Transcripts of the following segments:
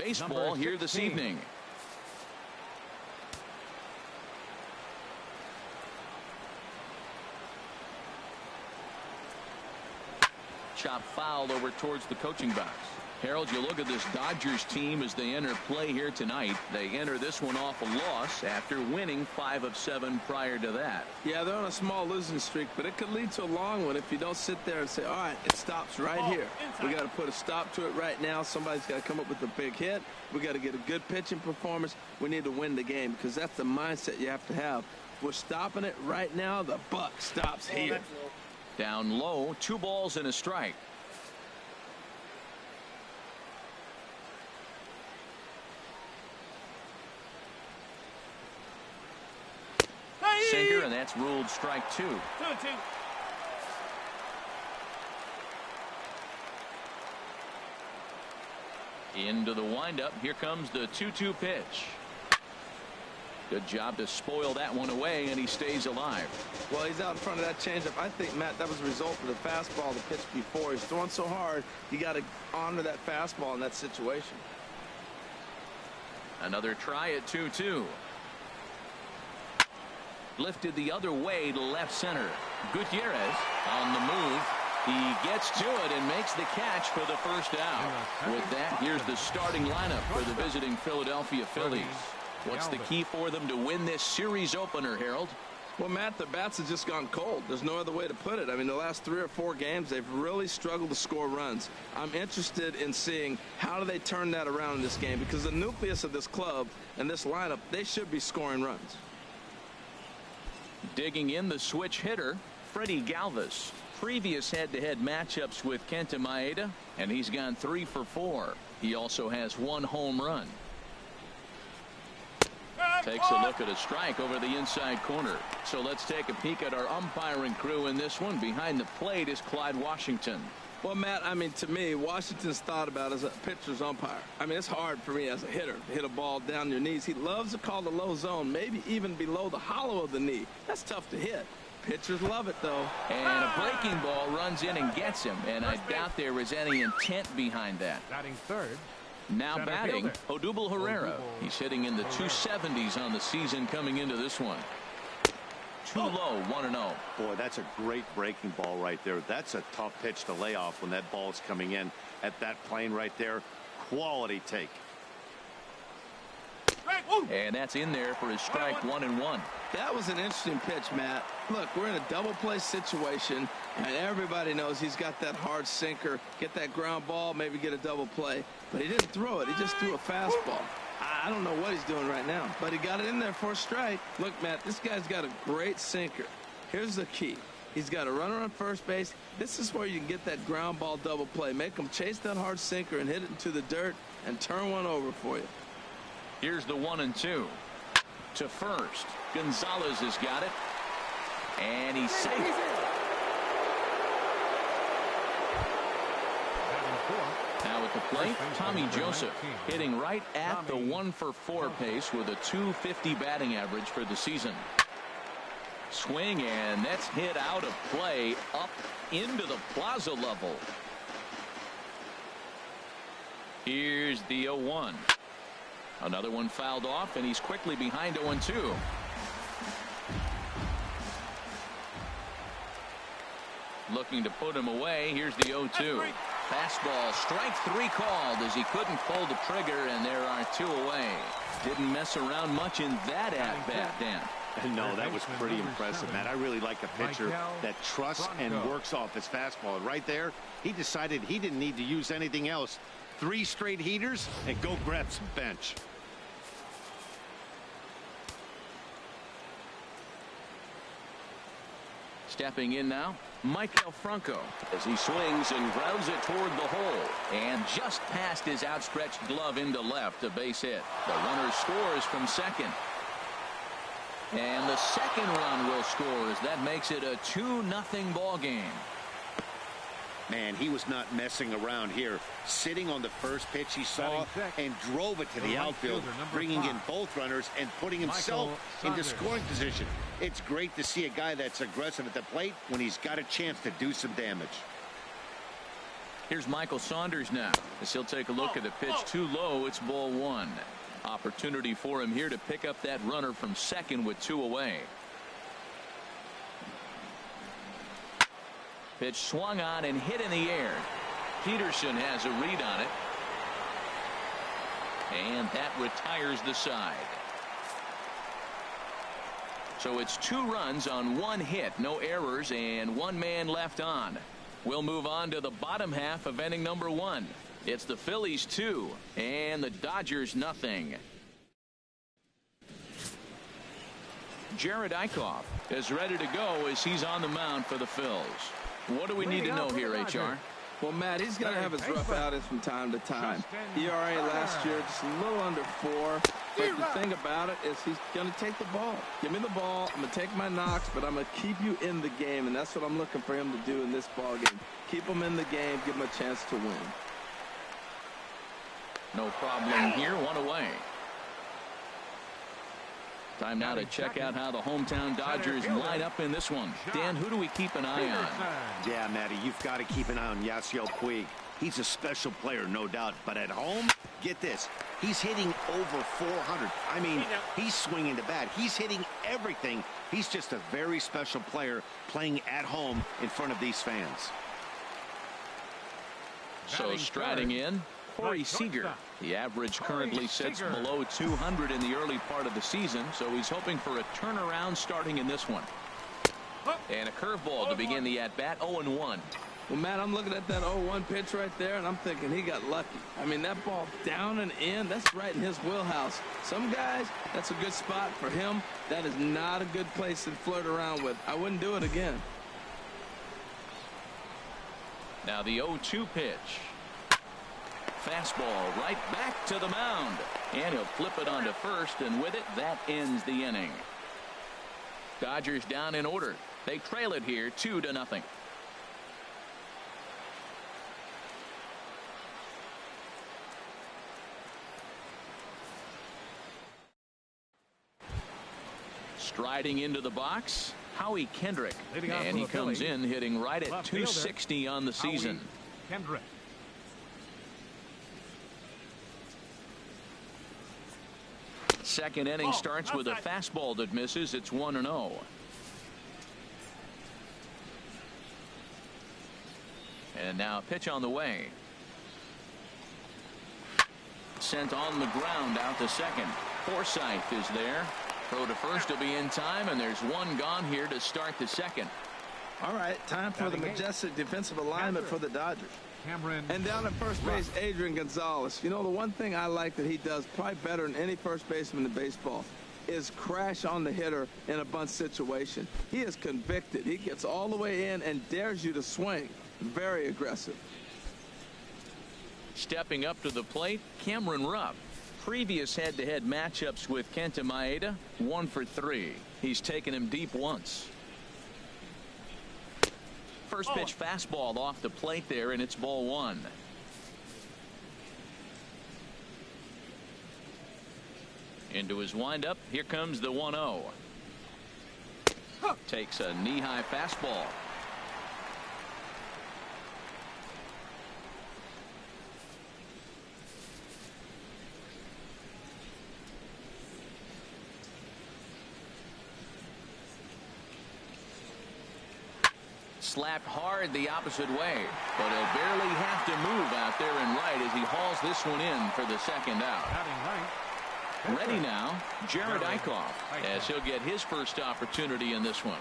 baseball here this evening. Chop foul over towards the coaching box. Harold, you look at this Dodgers team as they enter play here tonight. They enter this one off a loss after winning 5 of 7 prior to that. Yeah, they're on a small losing streak, but it could lead to a long one if you don't sit there and say, all right, it stops right here. We got to put a stop to it right now. Somebody's got to come up with a big hit. We got to get a good pitching performance. We need to win the game because that's the mindset you have to have. If we're stopping it right now, the buck stops here. Down low, 2 balls and a strike. Sinker, and that's ruled strike 2. 2-2. Into the windup. Here comes the 2-2 pitch. Good job to spoil that one away, and he stays alive. Well, he's out in front of that changeup. I think, Matt, that was a result of the fastball the pitch before. He's throwing so hard, you got to honor that fastball in that situation. Another try at 2-2. Lifted the other way to left center. Gutierrez on the move. He gets to it and makes the catch for the first out. With that, here's the starting lineup for the visiting Philadelphia Phillies. What's the key for them to win this series opener, Harold? Well, Matt, the bats have just gone cold. There's no other way to put it. I mean, the last 3 or 4 games, they've really struggled to score runs. I'm interested in seeing how do they turn that around in this game, because the nucleus of this club and this lineup, they should be scoring runs. Digging in the switch hitter, Freddie Galvis. Previous head-to-head matchups with Kenta Maeda, and he's gone 3 for 4. He also has 1 home run. Takes a look at a strike over the inside corner. So let's take a peek at our umpiring crew in this one. Behind the plate is Clyde Washington. Well, Matt, I mean, to me, Washington's thought about as a pitcher's umpire. I mean, it's hard for me as a hitter to hit a ball down your knees. He loves to call the low zone, maybe even below the hollow of the knee. That's tough to hit. Pitchers love it, though. And a breaking ball runs in and gets him, and I doubt there is any intent behind that. Batting third. Now batting, Odubel Herrera. He's hitting in the 270s on the season coming into this one. Too low, 1-0. Boy, that's a great breaking ball right there. That's a tough pitch to lay off when that ball's coming in at that plane right there. Quality take. And that's in there for his strike 1-1. That was an interesting pitch, Matt. Look, we're in a double play situation, and everybody knows he's got that hard sinker. Get that ground ball, maybe get a double play. But he didn't throw it. He just threw a fastball. I don't know what he's doing right now, but he got it in there for a strike. Look, Matt, this guy's got a great sinker. Here's the key. He's got a runner on first base. This is where you can get that ground ball double play. Make him chase that hard sinker and hit it into the dirt and turn one over for you. Here's the 1-2 to first. Gonzalez has got it, and he's safe. Now at the plate, Tommy Joseph hitting right at the 1-for-4 pace with a .250 batting average for the season. Swing, and that's hit out of play up into the plaza level. Here's the 0-1. Another one fouled off, and he's quickly behind 0-2. Looking to put him away. Here's the 0-2. Fastball, strike 3 called as he couldn't pull the trigger, and there are 2 away. Didn't mess around much in that at-bat, Dan. No, that was pretty impressive, Matt. I really like a pitcher that trusts and works off his fastball. And right there, he decided he didn't need to use anything else. 3 straight heaters and go grab some bench. Stepping in now, Maikel Franco as he swings and grounds it toward the hole, and just past his outstretched glove into left, a base hit. The runner scores from second, and the second run will score as that makes it a 2-0 ball game. Man, he was not messing around here. Sitting on the first pitch he saw and drove it to the outfield, bringing in both runners and putting himself into scoring position. It's great to see a guy that's aggressive at the plate when he's got a chance to do some damage. Here's Michael Saunders now, as he'll take a look at the pitch too low. It's ball one. Opportunity for him here to pick up that runner from second with 2 away. Pitch swung on and hit in the air. Peterson has a read on it. And that retires the side. So it's 2 runs on 1 hit, no errors, and 1 man left on. We'll move on to the bottom half of inning number 1. It's the Phillies 2 and the Dodgers nothing. Jared Eichhoff is ready to go as he's on the mound for the Phils. What do we need to know here, HR? Well, Matt, he's going to have his rough outings from time to time. ERA last year just a little under 4. But the thing about it is he's going to take the ball. Give me the ball. I'm going to take my knocks, but I'm going to keep you in the game, and that's what I'm looking for him to do in this ball game. Keep him in the game, give him a chance to win. No problem here. 1 away. Time now to check out how the hometown Dodgers line up in this one. Dan, who do we keep an eye on? Yeah, Matty, you've got to keep an eye on Yasiel Puig. He's a special player, no doubt. But at home, get this, he's hitting over 400. I mean, he's swinging the bat. He's hitting everything. He's just a very special player playing at home in front of these fans. So striding in, Corey Seager. The average currently sits below 200 in the early part of the season, so he's hoping for a turnaround starting in this one. And a curveball to begin the at-bat, 0-1. Well, Matt, I'm looking at that 0-1 pitch right there, and I'm thinking he got lucky. I mean, that ball down and in, that's right in his wheelhouse. Some guys, that's a good spot for him. That is not a good place to flirt around with. I wouldn't do it again. Now the 0-2 pitch. Fastball right back to the mound. And he'll flip it onto first, and with it, that ends the inning. Dodgers down in order. They trail it here 2-0. Striding into the box, Howie Kendrick. And he comes in hitting right at 260 on the season. Kendrick. Second inning starts with a fastball that misses. It's 1-0. And now a pitch on the way. Sent on the ground out to second. Forsythe is there. Throw to first will be in time, and there's 1 gone here to start the second. All right, time for the majestic defensive alignment for the Dodgers. And down at first base, Adrian Gonzalez. You know, the one thing I like that he does probably better than any first baseman in baseball is crash on the hitter in a bunt situation. He is convicted. He gets all the way in and dares you to swing. Very aggressive. Stepping up to the plate, Cameron Rupp. Previous head-to-head matchups with Kenta Maeda, 1 for 3. He's taken him deep once. First pitch fastball off the plate there, and it's ball 1. Into his windup. Here comes the 1-0. Takes a knee-high fastball. Slapped hard the opposite way, but he'll barely have to move out there in right as he hauls this one in for the second out. Ready now, Jared Eichhoff, as he'll get his first opportunity in this one.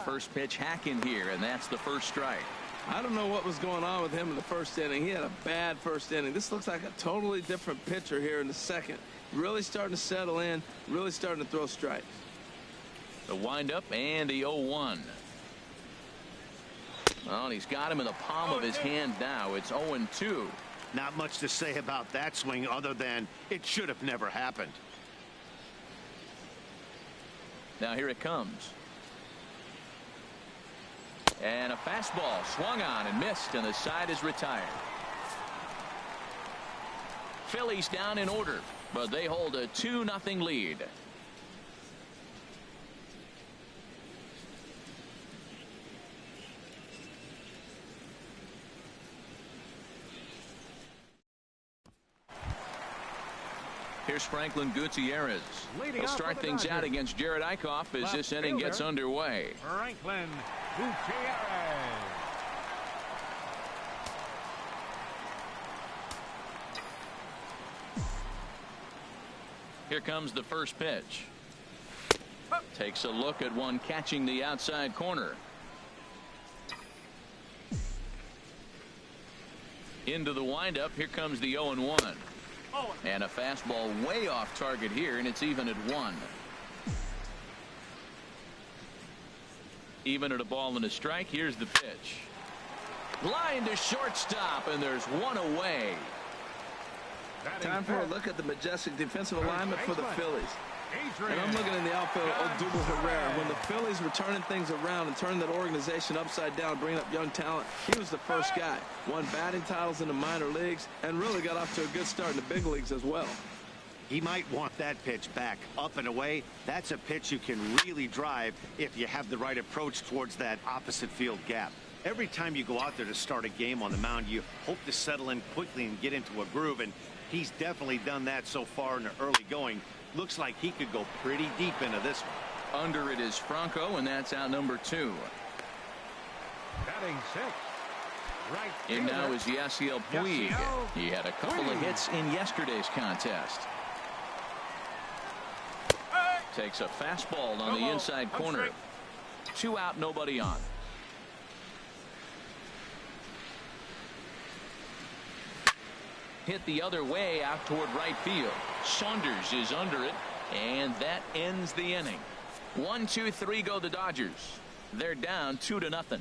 First pitch hacking here, and that's the first strike. I don't know what was going on with him in the first inning. He had a bad first inning. This looks like a totally different pitcher here in the second. Really starting to settle in, really starting to throw strikes. The windup and the 0-1. Well, he's got him in the palm of his hand now. It's 0-2. Not much to say about that swing other than it should have never happened. Now here it comes. And a fastball swung on and missed, and the side is retired. Phillies down in order. but they hold a 2-0 lead. Here's Franklin Gutierrez. He'll start things out against Jared Eichhoff as this inning gets underway. Franklin Gutierrez. Here comes the first pitch. Takes a look at one catching the outside corner. Into the windup. Here comes the 0-1. And a fastball way off target here, and it's even at 1. Even at a ball and a strike. Here's the pitch. Line to shortstop, and there's one away. Time for a look at the majestic defensive alignment for the Phillies. And I'm looking in the outfield of Odubel Herrera. When the Phillies were turning things around and turning that organization upside down, bringing up young talent, he was the first guy. Won batting titles in the minor leagues and really got off to a good start in the big leagues as well. He might want that pitch back, up and away. That's a pitch you can really drive if you have the right approach towards that opposite field gap. Every time you go out there to start a game on the mound, you hope to settle in quickly and get into a groove, and he's definitely done that so far in the early going. Looks like he could go pretty deep into this one. Under it is Franco, and that's out number 2. Batting 6. Right. In now is Yasiel Puig. He had a couple of hits in yesterday's contest. Takes a fastball on the inside corner. 2 out, nobody on. Hit the other way out toward right field. Saunders is under it, and that ends the inning. 1, 2, 3 go the Dodgers. They're down 2-0.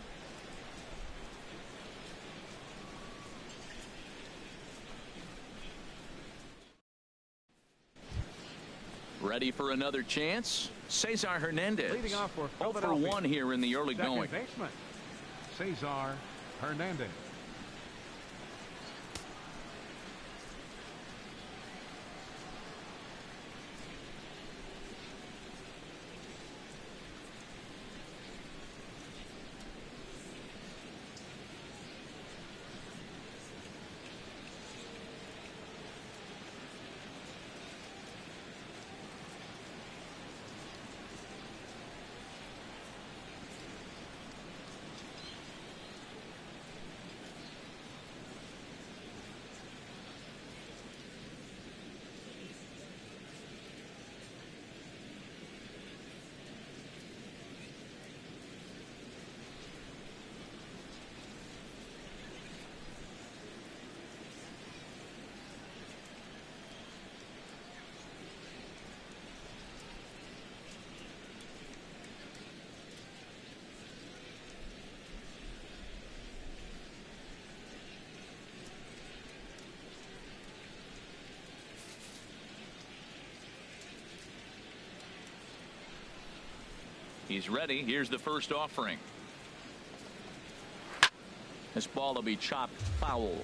Ready for another chance? Cesar Hernandez. Leading off for 0 for 1 here in the early going. Baseman, Cesar Hernandez. He's ready. Here's the first offering. This ball will be chopped foul.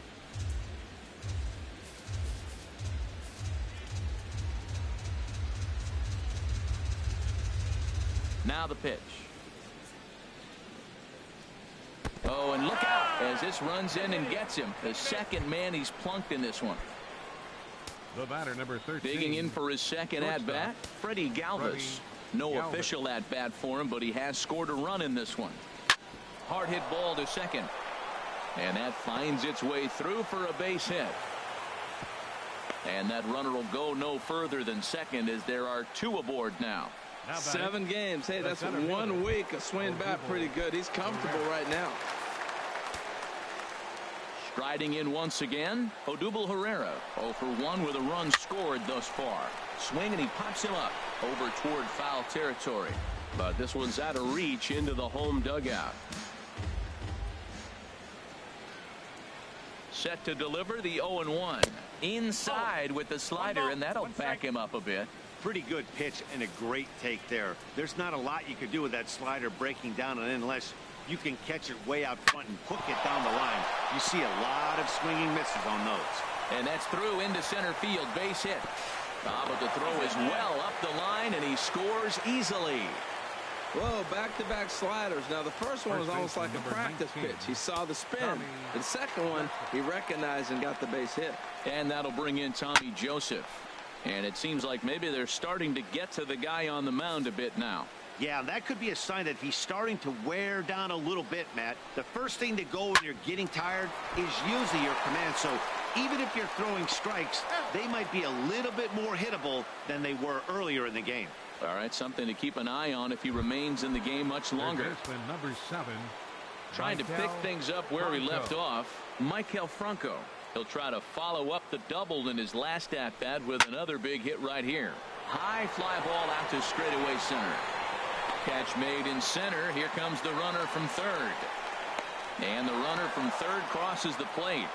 Now the pitch. Oh, and look out as this runs in and gets him. The second man he's plunked in this one. The batter, number 13. Digging in for his second at-bat, Freddie Galvis. No official at-bat for him, but he has scored a run in this one. Hard hit ball to second. And that finds its way through for a base hit. And that runner will go no further than second as there are 2 aboard now. 7 games. Hey, that's 1 week of swinging bat pretty good. He's comfortable right now. Striding in once again, Odubel Herrera. 0 for 1 with a run scored thus far. Swing and he pops him up over toward foul territory. But this one's out of reach into the home dugout. Set to deliver the 0-1. Inside with the slider, and that'll back him up a bit. Pretty good pitch and a great take there. There's not a lot you could do with that slider breaking down and in unless you can catch it way out front and hook it down the line. You see a lot of swinging misses on those. And that's through into center field. Base hit. But the throw is well up the line, and he scores easily. Whoa, back-to-back sliders. Now, the first one was almost like a practice pitch. He saw the spin. The second one, he recognized and got the base hit. And that'll bring in Tommy Joseph. And it seems like maybe they're starting to get to the guy on the mound a bit now. Yeah, that could be a sign that he's starting to wear down a little bit, Matt. The first thing to go when you're getting tired is usually your command. So even if you're throwing strikes, they might be a little bit more hittable than they were earlier in the game. All right, something to keep an eye on if he remains in the game much longer. Number 7. Trying to pick things up where he left off, Michael Franco. He'll try to follow up the double in his last at-bat with another big hit right here. High fly ball out to straightaway center. Catch made in center. Here comes the runner from third. And the runner from third crosses the plate.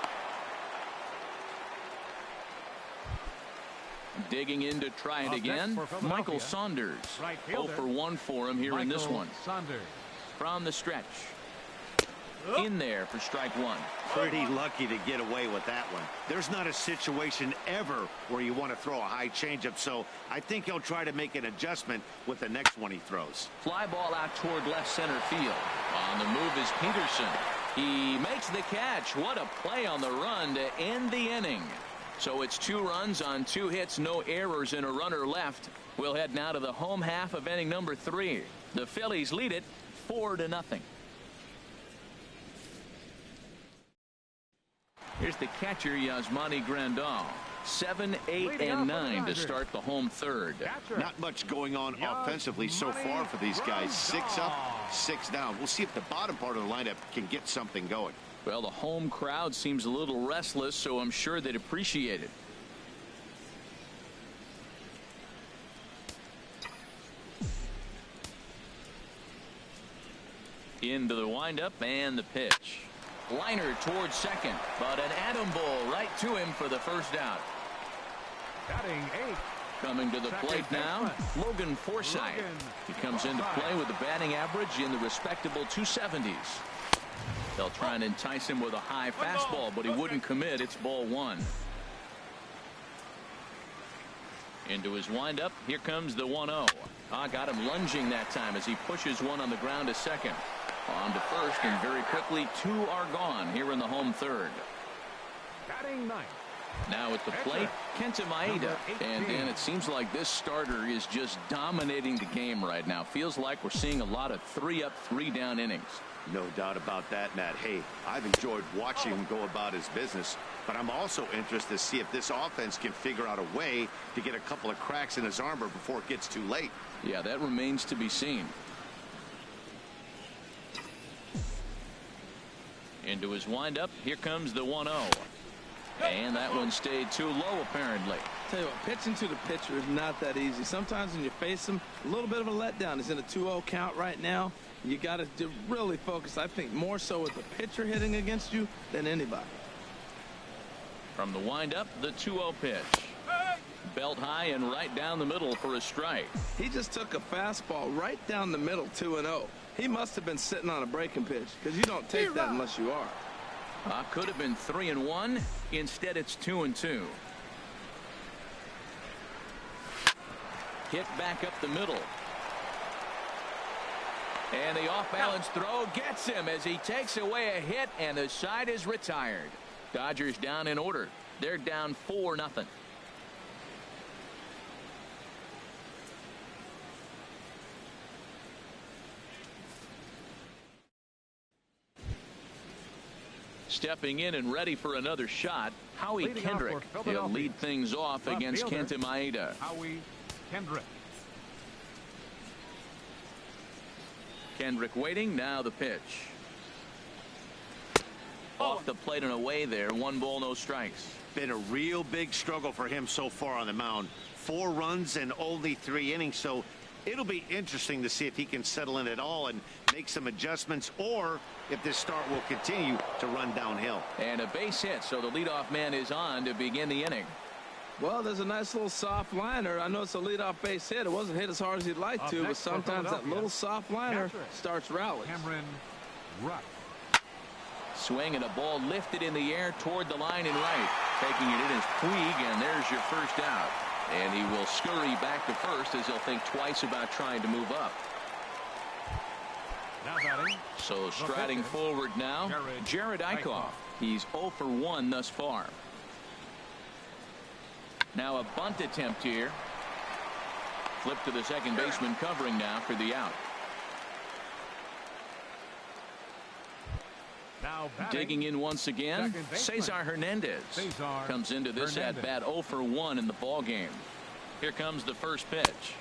Digging in to try it again, Michael Saunders. 0 for 1 for him here in this one. From the stretch. In there for strike one. Pretty lucky to get away with that one. There's not a situation ever where you want to throw a high changeup, so I think he'll try to make an adjustment with the next one he throws. Fly ball out toward left center field. On the move is Peterson. He makes the catch. What a play on the run to end the inning. So it's 2 runs on 2 hits, no errors, and a runner left. We'll head now to the home half of inning number 3. The Phillies lead it 4-0. Here's the catcher, Yasmani Grandal. 7, 8, and 9 to start the home third. Not much going on offensively so far for these guys. 6 up, 6 down. We'll see if the bottom part of the lineup can get something going. Well, the home crowd seems a little restless, so I'm sure they'd appreciate it. Into the windup and the pitch. Liner towards second, but an atom ball right to him for the first out. Batting 8. Coming to the plate now, Logan Forsythe. He comes into play with a batting average in the respectable 270s. They'll try and entice him with a high fastball, but he wouldn't commit. It's ball 1. Into his windup. Here comes the 1-0. Got him lunging that time as he pushes one on the ground to second. On to first, and very quickly 2 are gone here in the home third. Batting 9. Now at the plate, Kenta Maeda. And Dan, it seems like this starter is just dominating the game right now. Feels like we're seeing a lot of 3-up, 3-down innings. No doubt about that, Matt. Hey, I've enjoyed watching him go about his business, but I'm also interested to see if this offense can figure out a way to get a couple of cracks in his armor before it gets too late. Yeah, that remains to be seen. Into his windup. Here comes the 1-0. And that one stayed too low, apparently. Tell you what, pitching to the pitcher is not that easy. Sometimes when you face him, a little bit of a letdown. He's in a 2-0 count right now. You got to really focus, I think, more so with the pitcher hitting against you than anybody. From the windup, the 2-0 pitch. Belt high and right down the middle for a strike. He just took a fastball right down the middle, 2-0. He must have been sitting on a breaking pitch, because you don't take that unless you are. Could have been 3-1. Instead, it's 2-2. Hit back up the middle. And the off-balance throw gets him as he takes away a hit, and the side is retired. Dodgers down in order. They're down 4-0. Stepping in and ready for another shot, Howie Kendrick. He'll lead things off against Kenta Maeda. Howie Kendrick. Kendrick waiting. Now the pitch. Off the plate and away there. 1 ball, no strikes. Been a real big struggle for him so far on the mound. 4 runs and only 3 innings, so it'll be interesting to see if he can settle in at all and make some adjustments, or if this start will continue to run downhill. And a base hit, so the leadoff man is on to begin the inning. Well, there's a nice little soft liner. I know it's a leadoff base hit. It wasn't hit as hard as he'd like to, but sometimes that little soft liner starts rallies. Cameron Rupp. Swing and a ball lifted in the air toward the line and right. Taking it in is Puig, and there's your first out. And he will scurry back to first as he'll think twice about trying to move up. Now batting. So striding forward now, Jared Eichhoff. He's 0 for 1 thus far. Now a bunt attempt here. Flip to the second baseman covering now for the out. Now batting. Digging in once again, Cesar Hernandez comes into this at bat 0 for 1 in the ball game. Here comes the first pitch.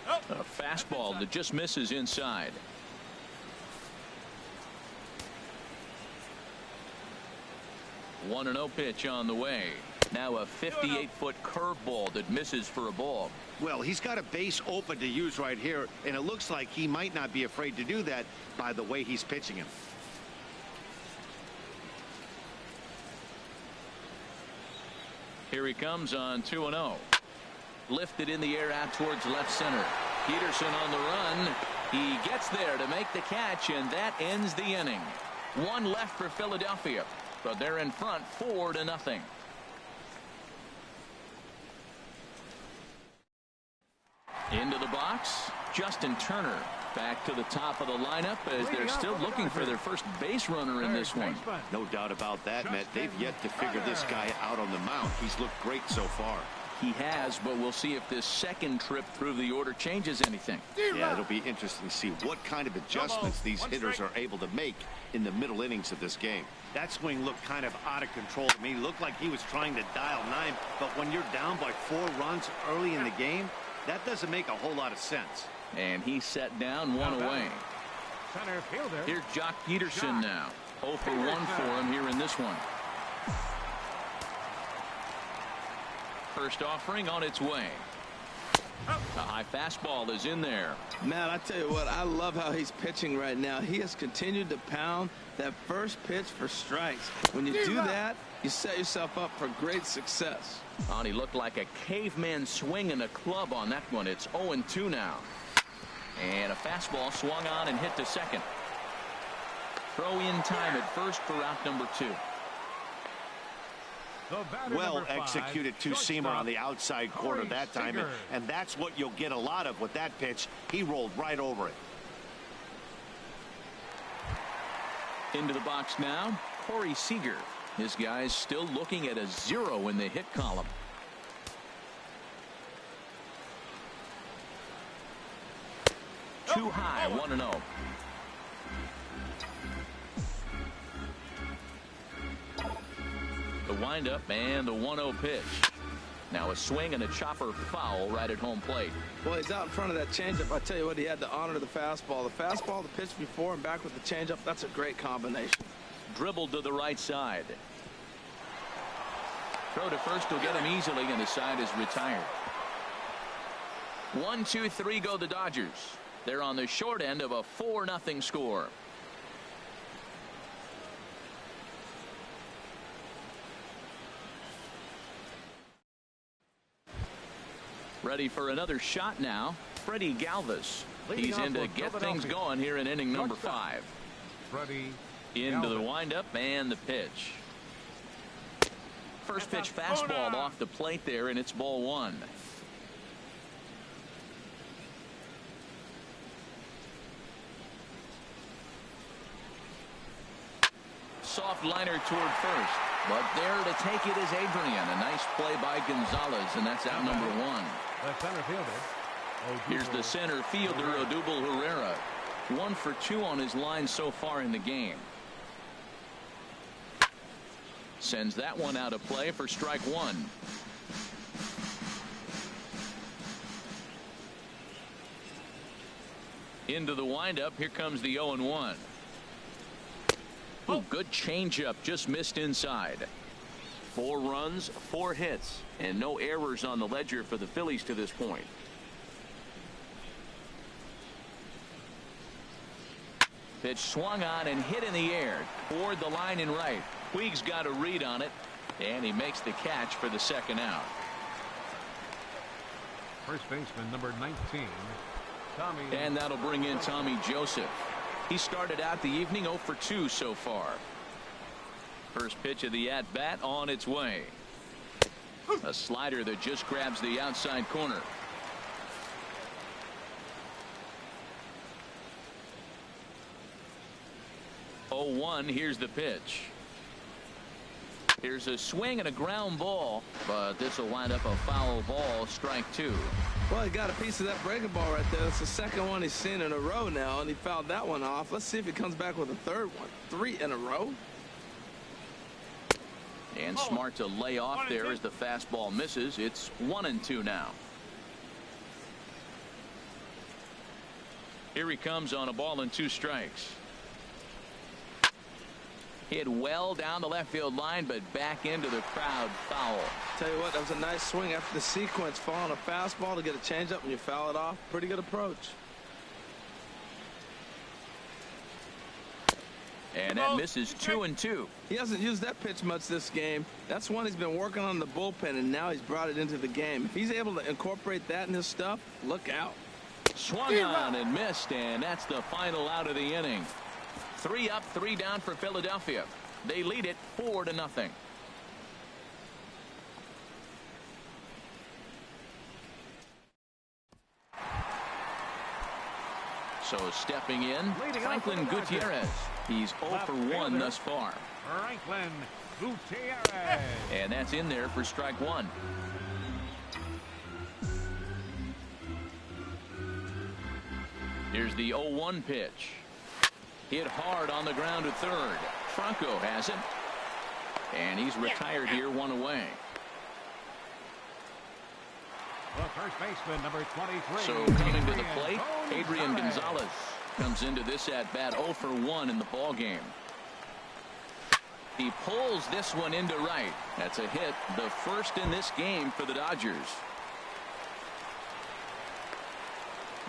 A fastball that just misses inside. One and 0 pitch on the way. Now a 58-foot curveball that misses for a ball. Well, he's got a base open to use right here, and it looks like he might not be afraid to do that by the way he's pitching him. Here he comes on 2-0. Lifted in the air out towards left center. Peterson on the run. He gets there to make the catch, and that ends the inning. One left for Philadelphia, but they're in front 4-0. Into the box, Justin Turner back to the top of the lineup as they're still looking for their first base runner in this one. No doubt about that, Matt. They've yet to figure this guy out on the mound. He's looked great so far. He has, but we'll see if this second trip through the order changes anything. Yeah, it'll be interesting to see what kind of adjustments these hitters are able to make in the middle innings of this game. That swing looked kind of out of control to me. It looked like he was trying to dial 9, but when you're down by 4 runs early in the game, that doesn't make a whole lot of sense. And he set down one away. Center fielder. Here's Jock Peterson now. 0 for 1 for him here in this one. First offering on its way. A high fastball is in there. Man, I tell you what, I love how he's pitching right now. He has continued to pound that first pitch for strikes. When you do that, you set yourself up for great success. Oh, he looked like a caveman swinging a club on that one. It's 0-2 now. And a fastball swung on and hit to second. Throw in time at first for out number 2. Well executed two-seamer on the outside corner that time, and that's what you'll get a lot of with that pitch. He rolled right over it. Into the box now, Corey Seager. His guys still looking at a 0 in the hit column. Too high, 1-0. The windup and the 1-0 pitch. Now a swing and a chopper foul right at home plate. Well, he's out in front of that changeup. I tell you what, he had to honor the fastball. The fastball, the pitch before, and back with the changeup. That's a great combination. Dribbled to the right side. Throw to first will get him easily, and the side is retired. 1-2-3 go the Dodgers. They're on the short end of a 4-0 score. Ready for another shot now. Freddie Galvis. He's in to get things going here in inning number 5. Into the windup and the pitch. First pitch fastball off the plate there, and it's ball 1. Soft liner toward first, but there to take it is Adrian. A nice play by Gonzalez, and that's out number 1. The center fielder. Here's the center fielder, Odubel Herrera. 1 for 2 on his line so far in the game. Sends that one out of play for strike 1. Into the windup. Here comes the 0-1. Ooh, good changeup, just missed inside. 4 runs, 4 hits, and no errors on the ledger for the Phillies to this point. Pitch swung on and hit in the air toward the line and right. Puig's got a read on it, and he makes the catch for the second out. First baseman number 19, Tommy. And that'll bring in Tommy Joseph. He started out the evening 0 for 2 so far. First pitch of the at-bat on its way. A slider that just grabs the outside corner. Oh, 1. Here's the pitch. Here's a swing and a ground ball, but this will wind up a foul ball. Strike 2. Well, he got a piece of that breaking ball right there. That's the second one he's seen in a row now, and he fouled that one off. Let's see if he comes back with a third one. 3 in a row. And smart to lay off there as the fastball misses. It's 1-2 now. Here he comes on a ball and 2 strikes. Hit well down the left field line, but back into the crowd. Foul. Tell you what, that was a nice swing after the sequence. Falling a fastball to get a changeup and you foul it off. Pretty good approach. And that misses 2-2. He hasn't used that pitch much this game. That's one he's been working on in the bullpen, and now he's brought it into the game. If he's able to incorporate that in his stuff, look out. Swung on and missed, and that's the final out of the inning. 3 up, 3 down for Philadelphia. They lead it 4-0. So stepping in, Franklin Gutierrez. He's 0 for 1 thus far. Franklin Gutierrez. And that's in there for strike 1. Here's the 0-1 pitch. Hit hard on the ground to third. Franco has it. And he's retired here, 1 away. The first baseman, number 23. So coming to the plate, Adrian Gonzalez comes into this at bat 0 for 1 in the ball game. He pulls this one into right. That's a hit, the first in this game for the Dodgers.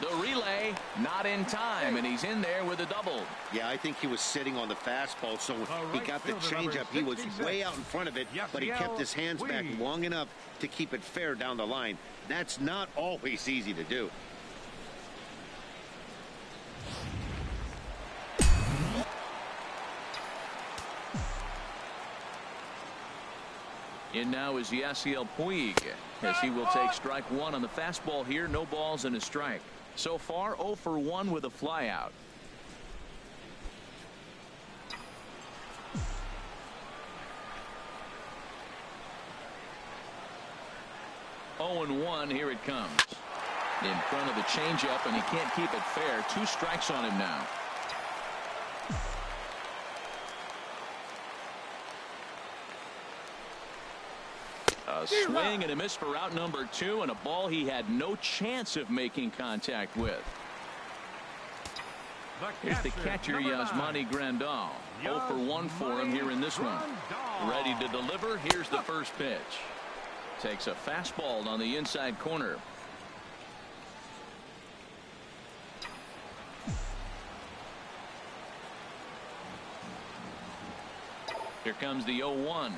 The relay not in time, and he's in there with a double. Yeah, I think he was sitting on the fastball, so he got the changeup. He was way out in front of it, but he kept his hands back long enough to keep it fair down the line. That's not always easy to do. In now is Yasiel Puig, as he will take strike 1 on the fastball here. No balls and a strike. So far 0 for 1 with a flyout. Oh and 1. Here it comes. In front of the changeup, and he can't keep it fair. 2 strikes on him now. A swing and a miss for out number 2, and a ball he had no chance of making contact with. Here's the catcher, Yasmani Grandal. 0 for 1 for him here in this one. Ready to deliver. Here's the first pitch. Takes a fastball on the inside corner. Here comes the 0-1.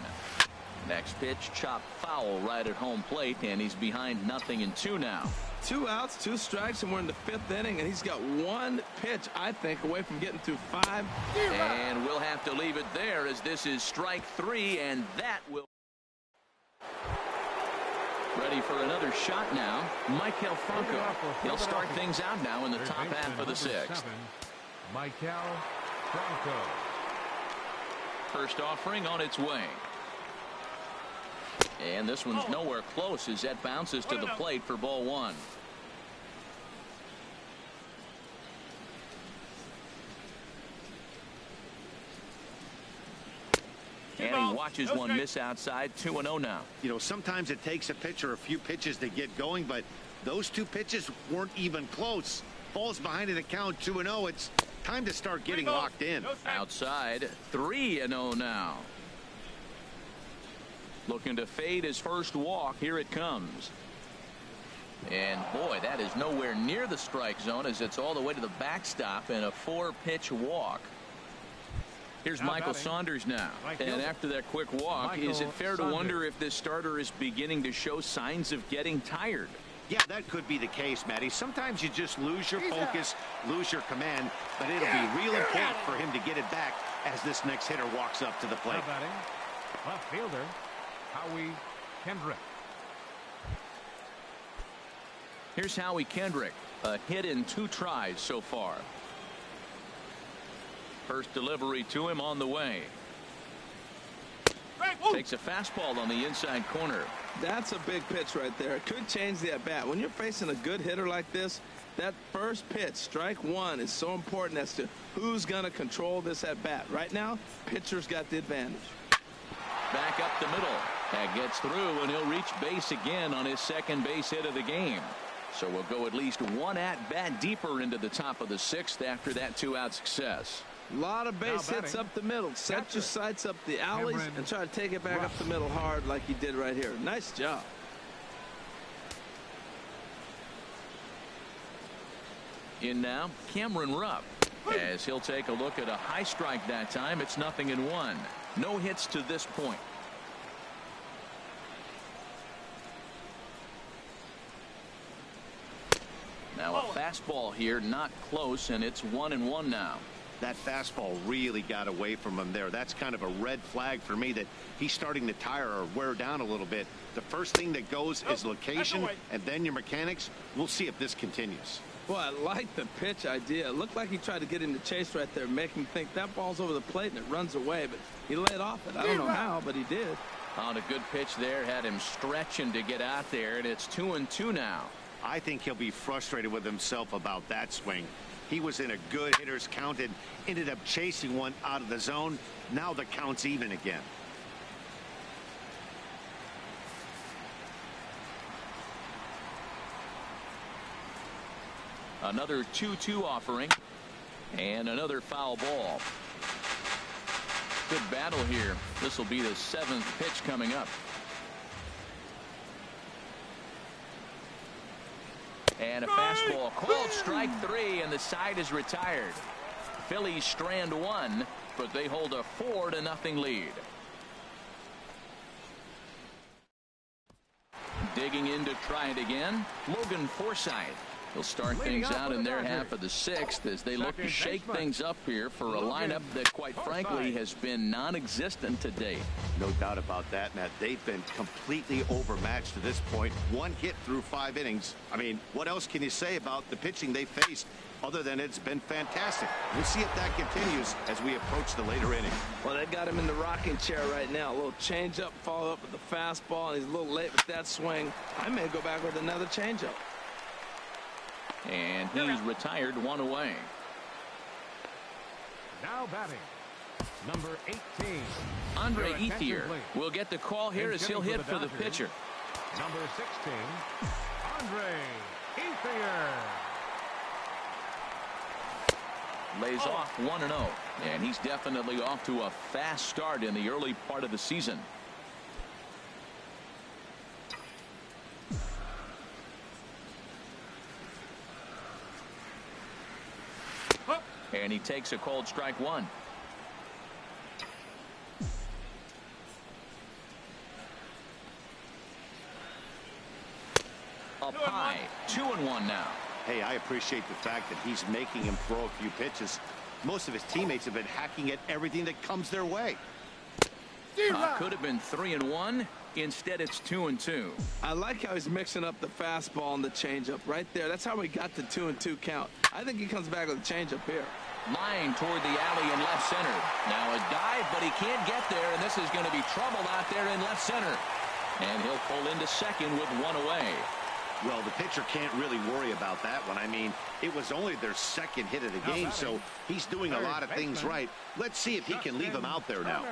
Next pitch, chopped foul right at home plate, and he's behind 0-2 now. 2 outs, 2 strikes, and we're in the 5th inning, and he's got 1 pitch, I think, away from getting through 5. And we'll have to leave it there, as this is strike 3, and that will. Ready for another shot now, Michael Franco. He'll start things out now in the top half of the 6th. Michael Franco. First offering on its way. And this one's nowhere close as that bounces to the plate for ball 1. And he watches one miss outside. 2-0 now. You know, sometimes it takes a pitcher a few pitches to get going, but those 2 pitches weren't even close. Ball's behind in the count, 2-0. It's time to start getting locked in. Outside, 3-0 now. Looking to fade his first walk. Here it comes. And boy, that is nowhere near the strike zone, as it's all the way to the backstop and a 4-pitch walk. Here's Michael Saunders now. And after that quick walk, is it fair to wonder if this starter is beginning to show signs of getting tired? Yeah, that could be the case, Matty. Sometimes you just lose your focus, lose your command, but it'll be real important for him to get it back as this next hitter walks up to the plate. Left fielder Howie Kendrick. Here's Howie Kendrick. A hit in 2 tries so far. First delivery to him on the way. Takes a fastball on the inside corner. That's a big pitch right there. It could change the at-bat. When you're facing a good hitter like this, that first pitch, strike one, is so important as to who's going to control this at-bat. Right now, pitcher's got the advantage. Back up the middle. That gets through, and he'll reach base again on his second base hit of the game. So we'll go at least one at-bat deeper into the top of the 6th after that 2-out success. A lot of base hits up the middle. Set your sights up the alleys and try to take it back up the middle hard like he did right here. Nice job. In now, Cameron Rupp, as he'll take a look at a high strike that time. It's 0-1. No hits to this point. Now a fastball here, not close, and it's 1-1 now. That fastball really got away from him there. That's kind of a red flag for me that he's starting to tire or wear down a little bit. The first thing that goes is location and then your mechanics. We'll see if this continues. Boy, I like the pitch idea. It looked like he tried to get him to chase right there, make him think that ball's over the plate and it runs away, but he laid off it. I don't know how, but he did. On a good pitch there, had him stretching to get out there, and it's 2-2 now. I think he'll be frustrated with himself about that swing. He was in a good hitter's count and ended up chasing one out of the zone. Now the count's even again. Another 2-2 offering, and another foul ball. Good battle here. This will be the 7th pitch coming up. And a fastball called strike 3, and the side is retired. Phillies strand 1, but they hold a 4-0 lead. Digging in to try it again, Logan Forsythe. He'll start things out in their half of the 6th as they look to shake things up here for a lineup that, quite frankly, has been non-existent to date. No doubt about that, Matt. They've been completely overmatched to this point. 1 hit through 5 innings. I mean, what else can you say about the pitching they faced other than it's been fantastic? We'll see if that continues as we approach the later inning. Well, they got him in the rocking chair right now. A little changeup, follow up with the fastball, and he's a little late with that swing. I may go back with another changeup. And he's retired 1 away. Now batting, number 18. Andre Ethier will get the call here as he'll hit for the pitcher. Number 16, Andre Ethier. Lays off 1-0, and he's definitely off to a fast start in the early part of the season. And he takes a called strike 1. Up high, 2-1 now. Hey, I appreciate the fact that he's making him throw a few pitches. Most of his teammates have been hacking at everything that comes their way. Could have been 3-1. Instead, it's 2-2. I like how he's mixing up the fastball and the changeup right there. That's how we got the 2-2 count. I think he comes back with a changeup here. Line toward the alley in left center. Now a dive, but he can't get there, and this is going to be trouble out there in left center. And he'll pull into second with 1 away. Well, the pitcher can't really worry about that one. I mean, it was only their 2nd hit of the game, so he's doing a lot of things right. Let's see if he can leave him out there now.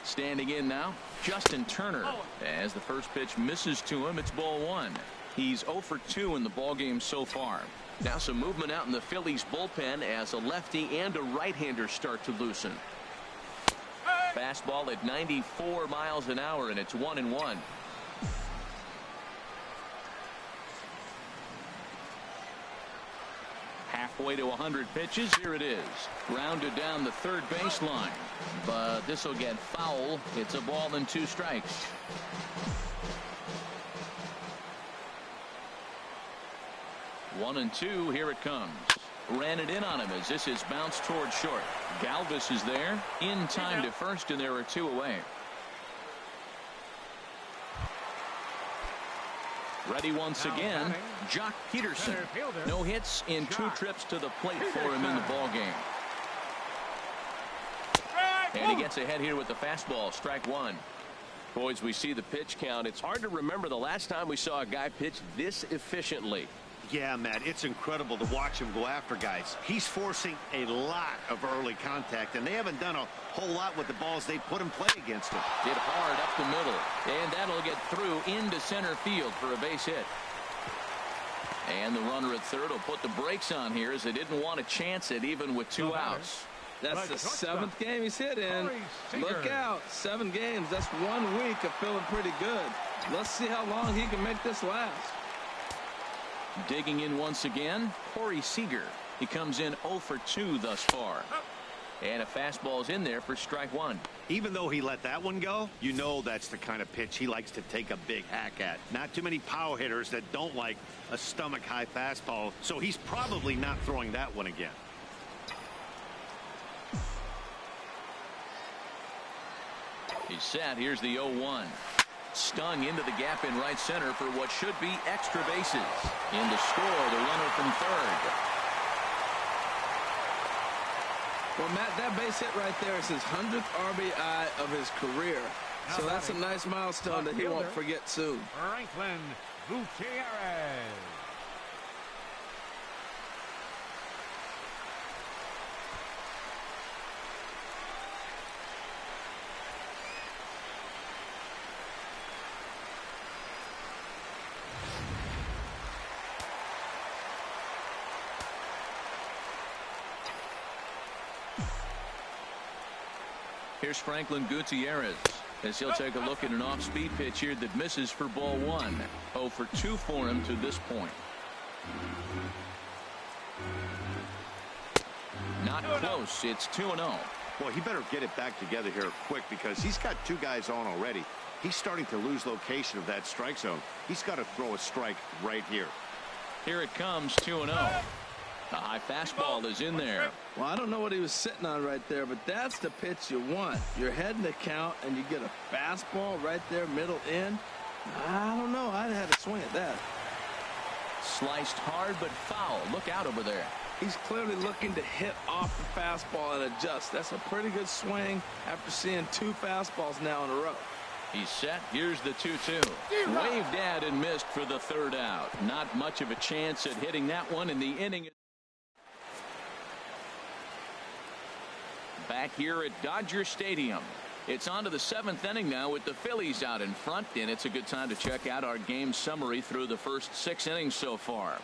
Standing in now, Justin Turner. As the first pitch misses to him, it's ball 1. He's 0 for 2 in the ballgame so far. Now some movement out in the Phillies bullpen as a lefty and a right-hander start to loosen. Fastball at 94 miles an hour, and it's 1-1. Halfway to 100 pitches. Here it is. Grounded down the third baseline. But this will get foul. It's a ball and 2 strikes. 1-2. Here it comes. Ran it in on him as this is bounced toward short. Galvis is there in time to first, and there are 2 away. Ready once again, Jock Peterson. No hits in 2 trips to the plate for him in the ball game. And he gets ahead here with the fastball. Strike 1. Boys, we see the pitch count. It's hard to remember the last time we saw a guy pitch this efficiently. Yeah, Matt, it's incredible to watch him go after guys. He's forcing a lot of early contact, and they haven't done a whole lot with the balls they put in play against him. Hit hard up the middle, and that'll get through into center field for a base hit. And the runner at third will put the brakes on here as they didn't want to chance it even with 2 outs. That's the 7th game he's hit in. Look out. 7 games. That's 1 week of feeling pretty good. Let's see how long he can make this last. Digging in once again, Corey Seager. He comes in 0 for 2 thus far. And a fastball's in there for strike 1. Even though he let that one go, you know that's the kind of pitch he likes to take a big hack at. Not too many power hitters that don't like a stomach-high fastball, so he's probably not throwing that one again. He's set. Here's the 0-1. Stung into the gap in right center for what should be extra bases. In to score, the runner from third. Well, Matt, that base hit right there is his 100th RBI of his career. So that's a nice milestone that he won't forget soon. Franklin Gutierrez. Here's Franklin Gutierrez as he'll take a look at an off-speed pitch here that misses for ball 1. 0 for 2 for him to this point. Not close. It's 2-0. Boy, he better get it back together here quick because he's got 2 guys on already. He's starting to lose location of that strike zone. He's got to throw a strike right here. Here it comes, 2-0. The high fastball is in there. Well, I don't know what he was sitting on right there, but that's the pitch you want. You're heading the count, and you get a fastball right there, middle in. I don't know. I'd have had a swing at that. Sliced hard, but foul. Look out over there. He's clearly looking to hit off the fastball and adjust. That's a pretty good swing after seeing 2 fastballs now in a row. He's set. Here's the 2-2. Waved at and missed for the 3rd out. Not much of a chance at hitting that one in the inning. Back here at Dodger Stadium. It's on to the 7th inning now with the Phillies out in front, and it's a good time to check out our game summary through the first 6 innings so far.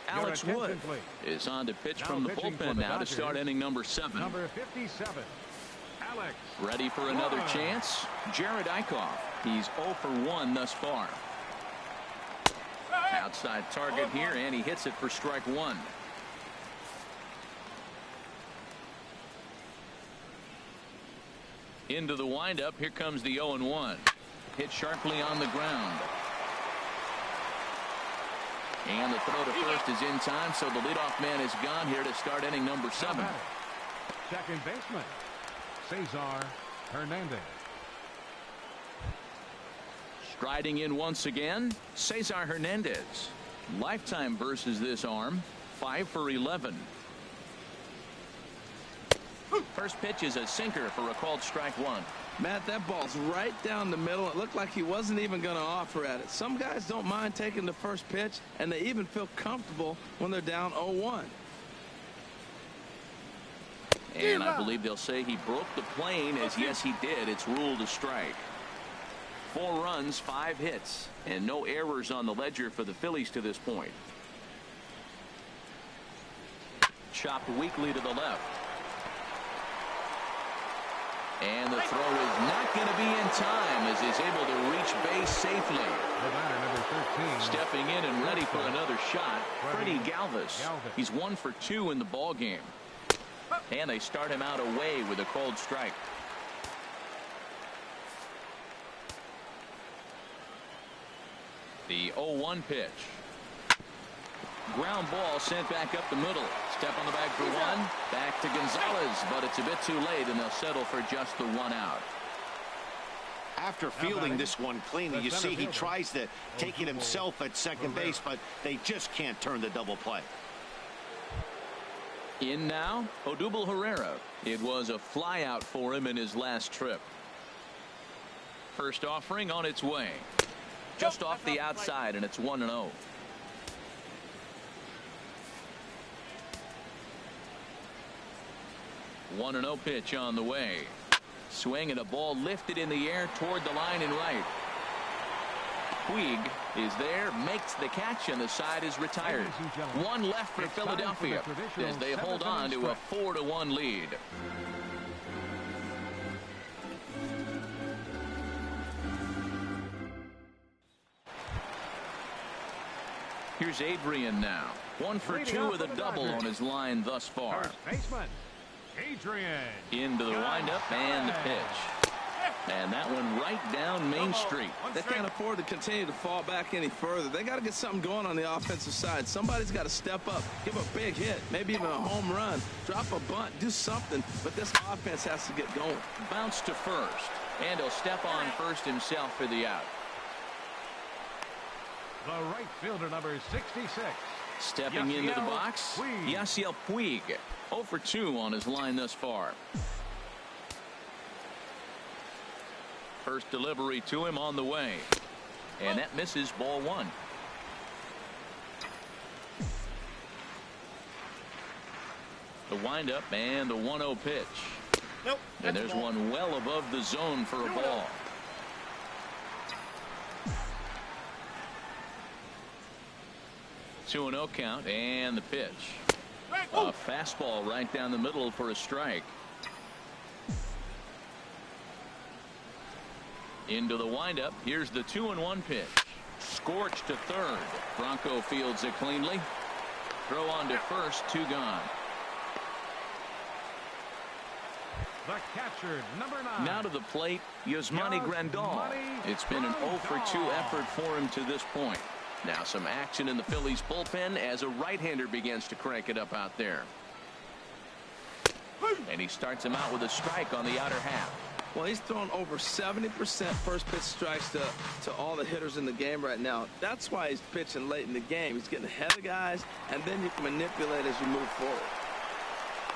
Alex Wood is on to pitch from the bullpen now to start inning number 7. Number 57, Alex. Ready for another chance. Jared Eichhoff. He's 0 for 1 thus far. Outside target here, and he hits it for strike 1. Into the windup. Here comes the 0-1. Hit sharply on the ground. And the throw to first is in time, so the leadoff man is gone here to start inning number 7. Second baseman, Cesar Hernandez. Striding in once again, Cesar Hernandez. Lifetime versus this arm, 5 for 11. First pitch is a sinker for a called strike 1. Matt, that ball's right down the middle. It looked like he wasn't even going to offer at it. Some guys don't mind taking the first pitch, and they even feel comfortable when they're down 0-1. And I believe they'll say he broke the plane, as yes, he did. It's ruled a strike. 4 runs, 5 hits, and no errors on the ledger for the Phillies to this point. Chopped weakly to the left. And the throw is not going to be in time as he's able to reach base safely. The batter, number 13. Stepping in and ready for another shot, Freddie Galvis. He's 1 for 2 in the ball game. And they start him out away with a cold strike. The 0-1 pitch. Ground ball sent back up the middle. Step on the bag for one. Back to Gonzalez, but it's a bit too late, and they'll settle for just the one out. After fielding this one cleanly, you see he tries to take it himself at second base, but they just can't turn the double play. In now, Odubel Herrera. It was a flyout for him in his last trip. First offering on its way. Just off the outside, and it's 1-0. One 1-0 pitch on the way. Swing and a ball lifted in the air toward the line and right. Puig is there, makes the catch, and the side is retired. One left for Philadelphia as they hold on to a 4-1 lead. Here's Adrian now. 1 for 2 with a double on his line thus far. First baseman, Adrian. Into the windup and the pitch. And that one right down Main Street. They can't afford to continue to fall back any further. They got to get something going on the offensive side. Somebody's got to step up, give a big hit, maybe even a home run, drop a bunt, do something. But this offense has to get going. Bounce to first, and he'll step on first himself for the out. The right fielder, number 66. Stepping into the box, Yasiel Puig. 0 for 2 on his line thus far. First delivery to him on the way. And that misses, ball 1. The windup and the 1-0 pitch. Nope. And there's one well above the zone for a ball. Two 2-0 count and the pitch. A fastball right down the middle for a strike. Into the windup. Here's the 2-1 pitch. Scorched to third. Bronco fields it cleanly. Throw on to first. 2 gone. The catcher, number 9. Now to the plate, Yasmani Grandal. It's been an 0 for 2 effort for him to this point. Now some action in the Phillies bullpen as a right-hander begins to crank it up out there. And he starts him out with a strike on the outer half. Well, he's thrown over 70% first pitch strikes to all the hitters in the game right now. That's why he's pitching late in the game. He's getting ahead of guys, and then you can manipulate as you move forward.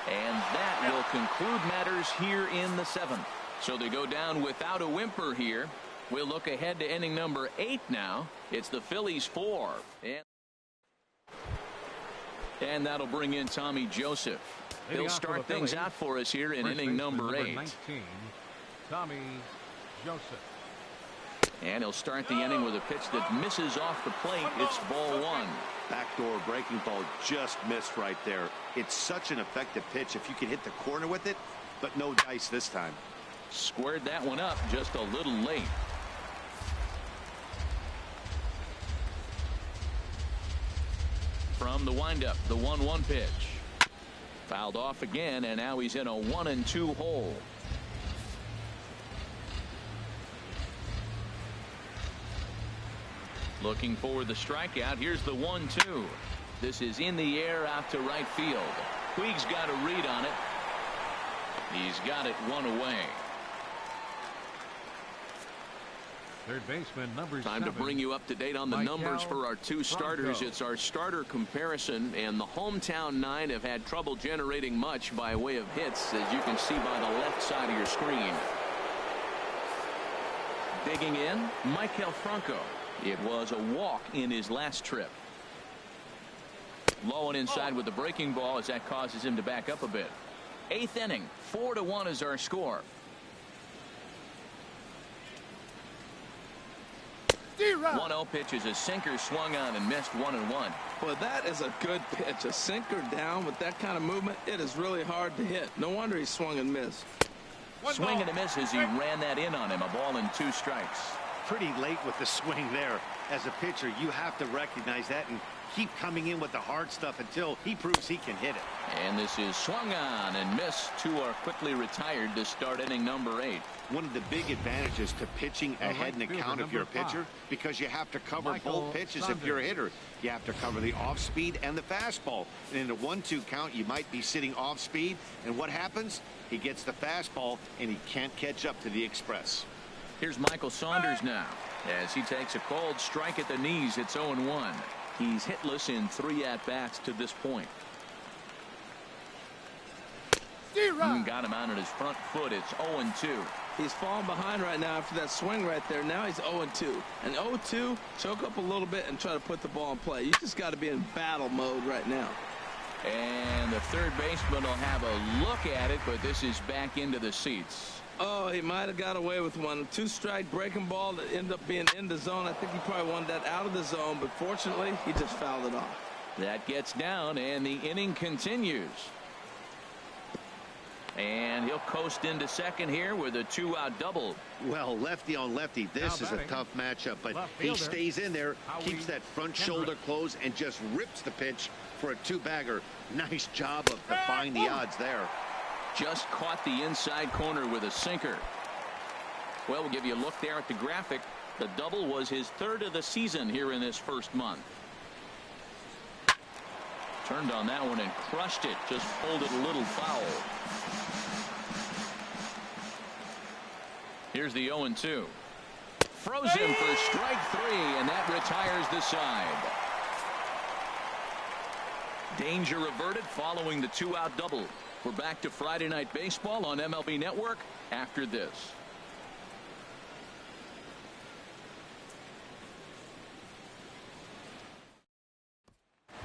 And that will conclude matters here in the 7th. So they go down without a whimper here. We'll look ahead to inning number 8 now. It's the Phillies 4. And that'll bring in Tommy Joseph. He'll start things out for us here in inning number 8. 19, Tommy Joseph. And he'll start the inning with a pitch that misses off the plate. It's ball 1. Backdoor breaking ball just missed right there. It's such an effective pitch if you can hit the corner with it, but no dice this time. Squared that one up just a little late. From the windup, the 1-1 pitch. Fouled off again, and now he's in a 1-2 hole. Looking for the strikeout. Here's the 1-2. This is in the air out to right field. Puig's got a read on it. He's got it 1 away. Third baseman, number 7. Time to bring you up to date on the numbers for our 2 starters. It's our starter comparison, and the hometown 9 have had trouble generating much by way of hits, as you can see by the left side of your screen. Digging in, Maikel Franco. It was a walk in his last trip. Low and inside with the breaking ball as that causes him to back up a bit. 8th inning, 4-1 is our score. 1-0 pitch is a sinker swung on and missed 1-1. Well, that is a good pitch. A sinker down with that kind of movement, it is really hard to hit. No wonder he swung and missed. Swing and a miss as he ran that in on him. A ball and 2 strikes. Pretty late with the swing there. As a pitcher, you have to recognize that and keep coming in with the hard stuff until he proves he can hit it. And this is swung on and missed. Two are quickly retired to start inning number 8. One of the big advantages to pitching ahead in the count if you're a pitcher, because you have to cover both pitches if you're a hitter. You have to cover the off speed and the fastball. And in a 1-2 count, you might be sitting off speed. And what happens? He gets the fastball and he can't catch up to the express. Here's Michael Saunders now as he takes a cold strike at the knees. It's 0-1. He's hitless in 3 at-bats to this point. Got him out on his front foot. It's 0-2. He's falling behind right now after that swing right there. Now he's 0-2. And 0-2, choke up a little bit and try to put the ball in play. You just got to be in battle mode right now. And the third baseman will have a look at it, but this is back into the seats. Oh, he might have got away with one. 2-strike breaking ball that ended up being in the zone. I think he probably wanted that out of the zone, but fortunately, he just fouled it off. That gets down, and the inning continues. And he'll coast into second here with a 2-out double. Well, lefty on lefty, this is a tough matchup, but he stays in there, keeps that front shoulder closed, and just rips the pitch for a 2-bagger. Nice job of defying the odds there. Just caught the inside corner with a sinker. Well, we'll give you a look there at the graphic. The double was his 3rd of the season here in this first month. Turned on that one and crushed it. Just pulled it a little foul. Here's the 0-2. Froze him for strike 3, and that retires the side. Danger averted following the 2-out double. We're back to Friday Night Baseball on MLB Network after this.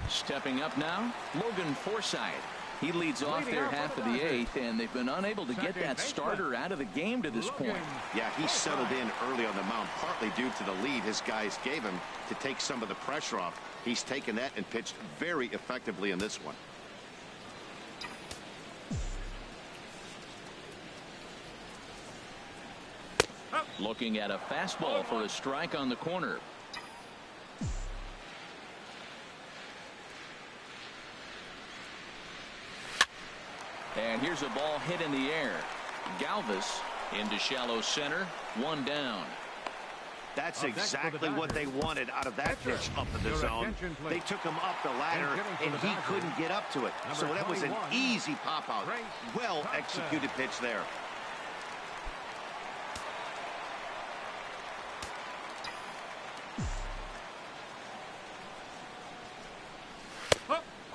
Stepping up now, Logan Forsythe. He leads off their half of the 8th, and they've been unable to get that starter out of the game to this point. Yeah, he settled in early on the mound, partly due to the lead his guys gave him to take some of the pressure off. He's taken that and pitched very effectively in this one. Looking at a fastball for a strike on the corner. And here's a ball hit in the air. Galvis into shallow center. 1 down. That's exactly what they wanted out of that pitch up in the zone. They took him up the ladder, and he couldn't get up to it. So that was an easy pop-out. Well executed pitch there.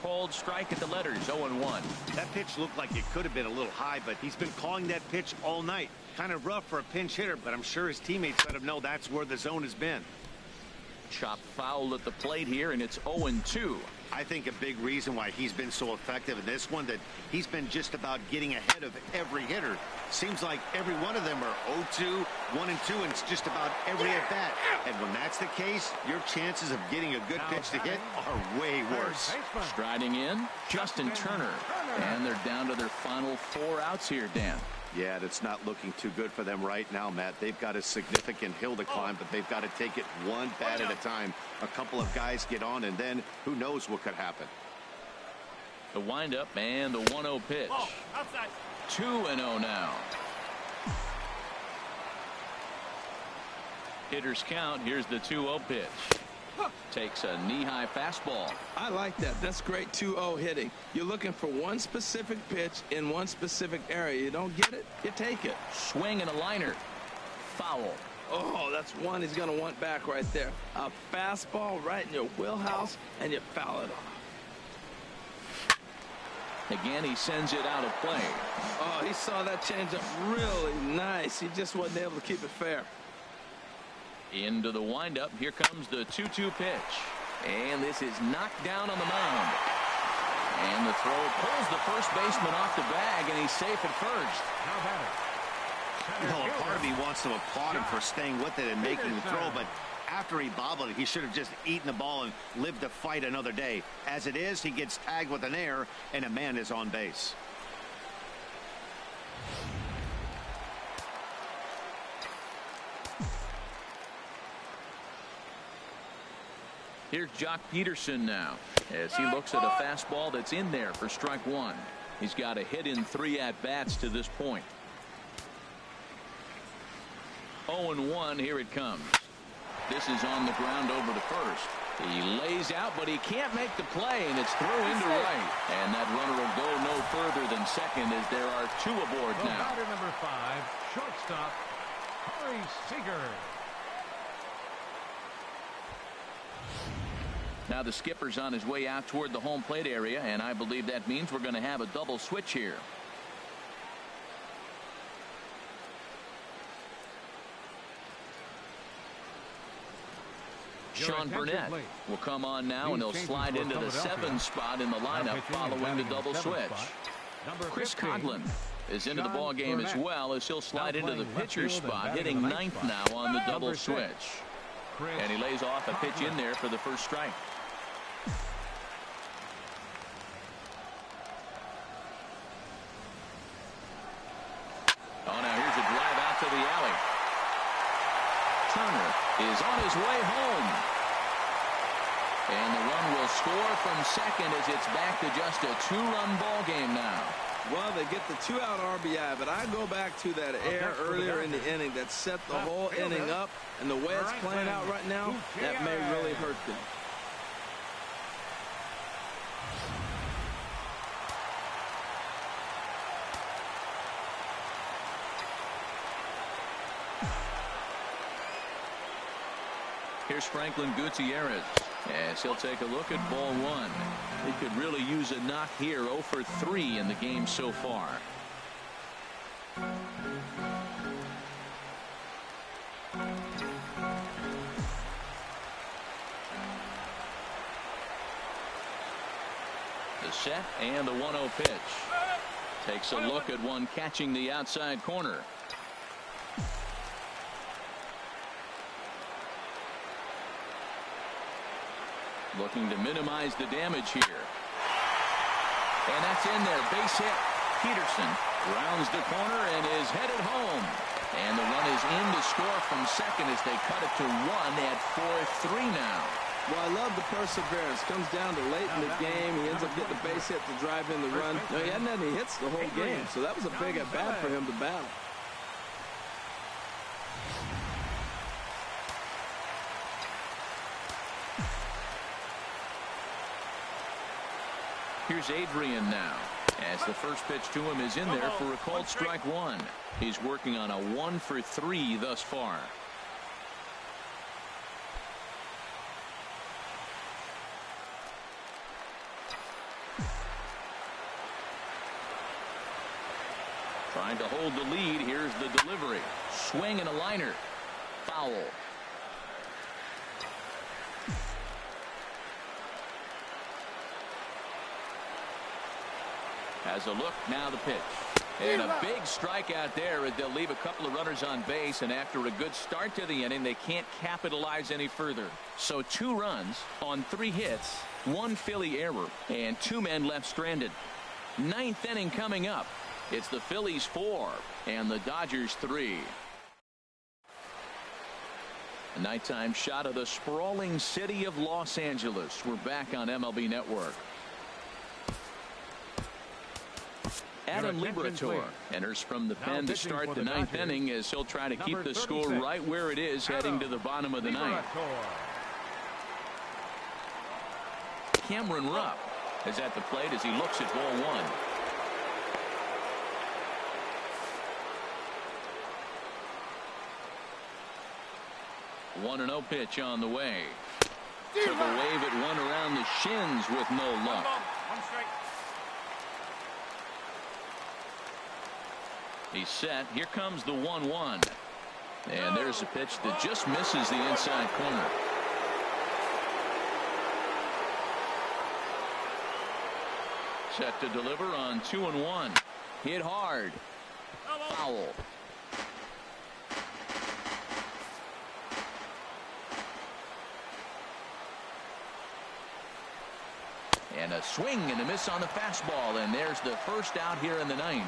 Cold strike at the letters. 0-1. That pitch looked like it could have been a little high, but he's been calling that pitch all night. Kind of rough for a pinch hitter, but I'm sure his teammates let him know that's where the zone has been. Chopped foul at the plate here, and it's 0-2. I think a big reason why he's been so effective in this one, that he's been just about getting ahead of every hitter. Seems like every one of them are 0-2, 1-2, and it's just about every at bat. And when that's the case, your chances of getting a good pitch to hit are way worse. Striding in, Justin Turner. And they're down to their final 4 outs here, Dan. Yeah, that's not looking too good for them right now, Matt. They've got a significant hill to climb, but they've got to take it one bat at a time. A couple of guys get on, and then who knows what could happen. The windup and the 1-0 pitch. 2-0 now. Hitters count. Here's the 2-0 pitch. Takes a knee-high fastball. I like that. That's great 2-0 hitting. You're looking for one specific pitch in one specific area. You don't get it, you take it. Swing and a liner. Foul. Oh, that's one he's going to want back right there. A fastball right in your wheelhouse, and you foul it off. Again, he sends it out of play. Oh, he saw that changeup really nice. He just wasn't able to keep it fair. Into the windup. Here comes the 2-2 pitch. And this is knocked down on the mound. And the throw pulls the first baseman off the bag, and he's safe at first. Well, a part of me wants to applaud him for staying with it and making the throw, but after he bobbled it, he should have just eaten the ball and lived to fight another day. As it is, he gets tagged with an error, and a man is on base. Here's Jock Peterson now as he looks at a fastball that's in there for strike one. He's got a hit in 3 at-bats to this point. 0-1. Here it comes. This is on the ground over to first. He lays out, but he can't make the play, and it's through into right. And that runner will go no further than second as there are 2 aboard now. Batter number 5, shortstop, Corey Seager. Now the skipper's on his way out toward the home plate area, and I believe that means we're going to have a double switch here. Sean Burnett will come on now, and he'll slide into the 7th spot in the lineup following the double switch. Chris Coghlan is into the ball game as well, as he'll slide into the pitcher's spot, hitting 9th now on the double switch. And he lays off a pitch in there for the first strike. Oh, now here's a drive out to the alley. Turner is on his way home. And the run will score from second as it's back to just a 2-run ball game now. Well, they get the 2-out RBI, but I go back to that error earlier in the inning that set the whole inning up, and the way it's playing out right now, that may really hurt them. Here's Franklin Gutierrez as he'll take a look at ball 1. He could really use a knock here. 0 for 3 in the game so far. The set and the 1-0 pitch. Takes a look at one catching the outside corner. Looking to minimize the damage here. And that's in there. Base hit. Peterson rounds the corner and is headed home. And the run is in to score from second as they cut it to 1 at 4-3 now. Well, I love the perseverance. Comes down to late in the game. He ends up getting the base hit to drive in the run. No, he hadn't had any hits the whole game, so that was a big at-bat for him to battle. Here's Adrian now as the first pitch to him is in there for a called strike 1. He's working on a 1 for 3 thus far. Trying to hold the lead. Here's the delivery. Swing and a liner. Foul. Has a look, now the pitch. And a big strikeout there as they'll leave a couple of runners on base, and after a good start to the inning, they can't capitalize any further. So 2 runs on 3 hits, 1 Philly error, and 2 men left stranded. 9th inning coming up. It's the Phillies 4 and the Dodgers 3. A nighttime shot of the sprawling city of Los Angeles. We're back on MLB Network. Adam Liberator enters from the pen to start the 9th inning as he'll try to keep the score right where it is heading to the bottom of the 9th. Cameron Rupp is at the plate as he looks at ball 1. One 1-0 pitch on the way. Took a wave at one around the shins with no luck. He's set. Here comes the 1-1. And there's a pitch that just misses the inside corner. Set to deliver on 2-1. Hit hard. Foul. And a swing and a miss on the fastball. And there's the first out here in the 9th.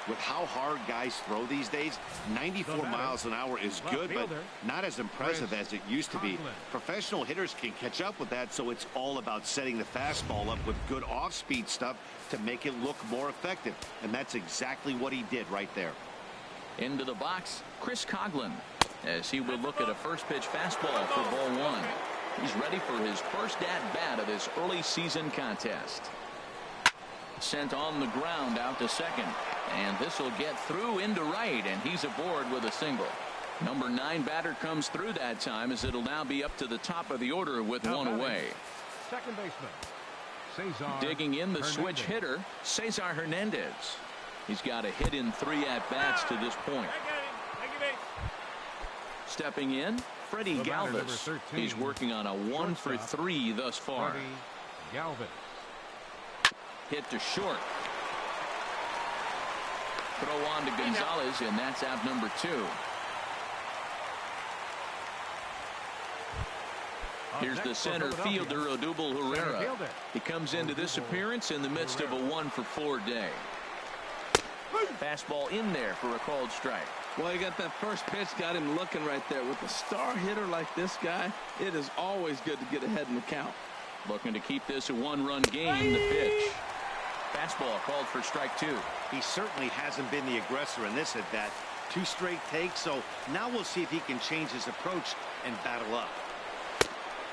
With how hard guys throw these days, 94 miles an hour is good, but not as impressive as it used to be. Professional hitters can catch up with that, so it's all about setting the fastball up with good off-speed stuff to make it look more effective. And that's exactly what he did right there. Into the box, Chris Coughlin, as he will look at a first pitch fastball for ball one. He's ready for his first at-bat of this early season contest. Sent on the ground out to second. And this will get through into right, and he's aboard with a single. Number 9 batter comes through that time, as it'll now be up to the top of the order with one away. Second baseman, Cesar Digging in the Hernandez. switch hitter, Cesar Hernandez. He's got a hit in 3 at-bats to this point. Stepping in, Freddie Galvis. He's working on a 1 for 3 thus far. Freddie Galvis. Hit to short. Throw on to Gonzalez, and that's out number 2. Here's the center fielder, Odubel Herrera. He comes into this appearance in the midst of a 1 for 4 day. Fastball in there for a called strike. Well, you got that first pitch, got him looking right there. With a star hitter like this guy, it is always good to get ahead in the count. Looking to keep this a 1-run game. The pitch. Fastball called for strike 2. He certainly hasn't been the aggressor in this at-bat. 2 straight takes, so now we'll see if he can change his approach and battle up.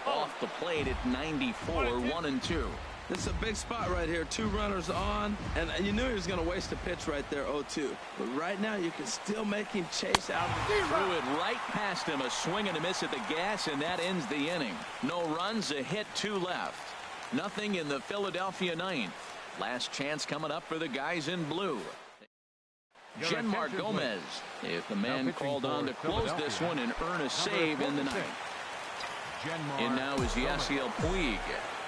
Off the plate at 94, 1-2. This is a big spot right here. 2 runners on, and you knew he was going to waste a pitch right there, 0-2. But right now, you can still make him chase out. Threw it right past him. A swing and a miss at the gas, and that ends the inning. No runs, a hit, 2 left. Nothing in the Philadelphia 9th. Last chance coming up for the guys in blue. Genmar Gomez is the man called on to close this one and earn a save in the 9th. And now is Yasiel Puig.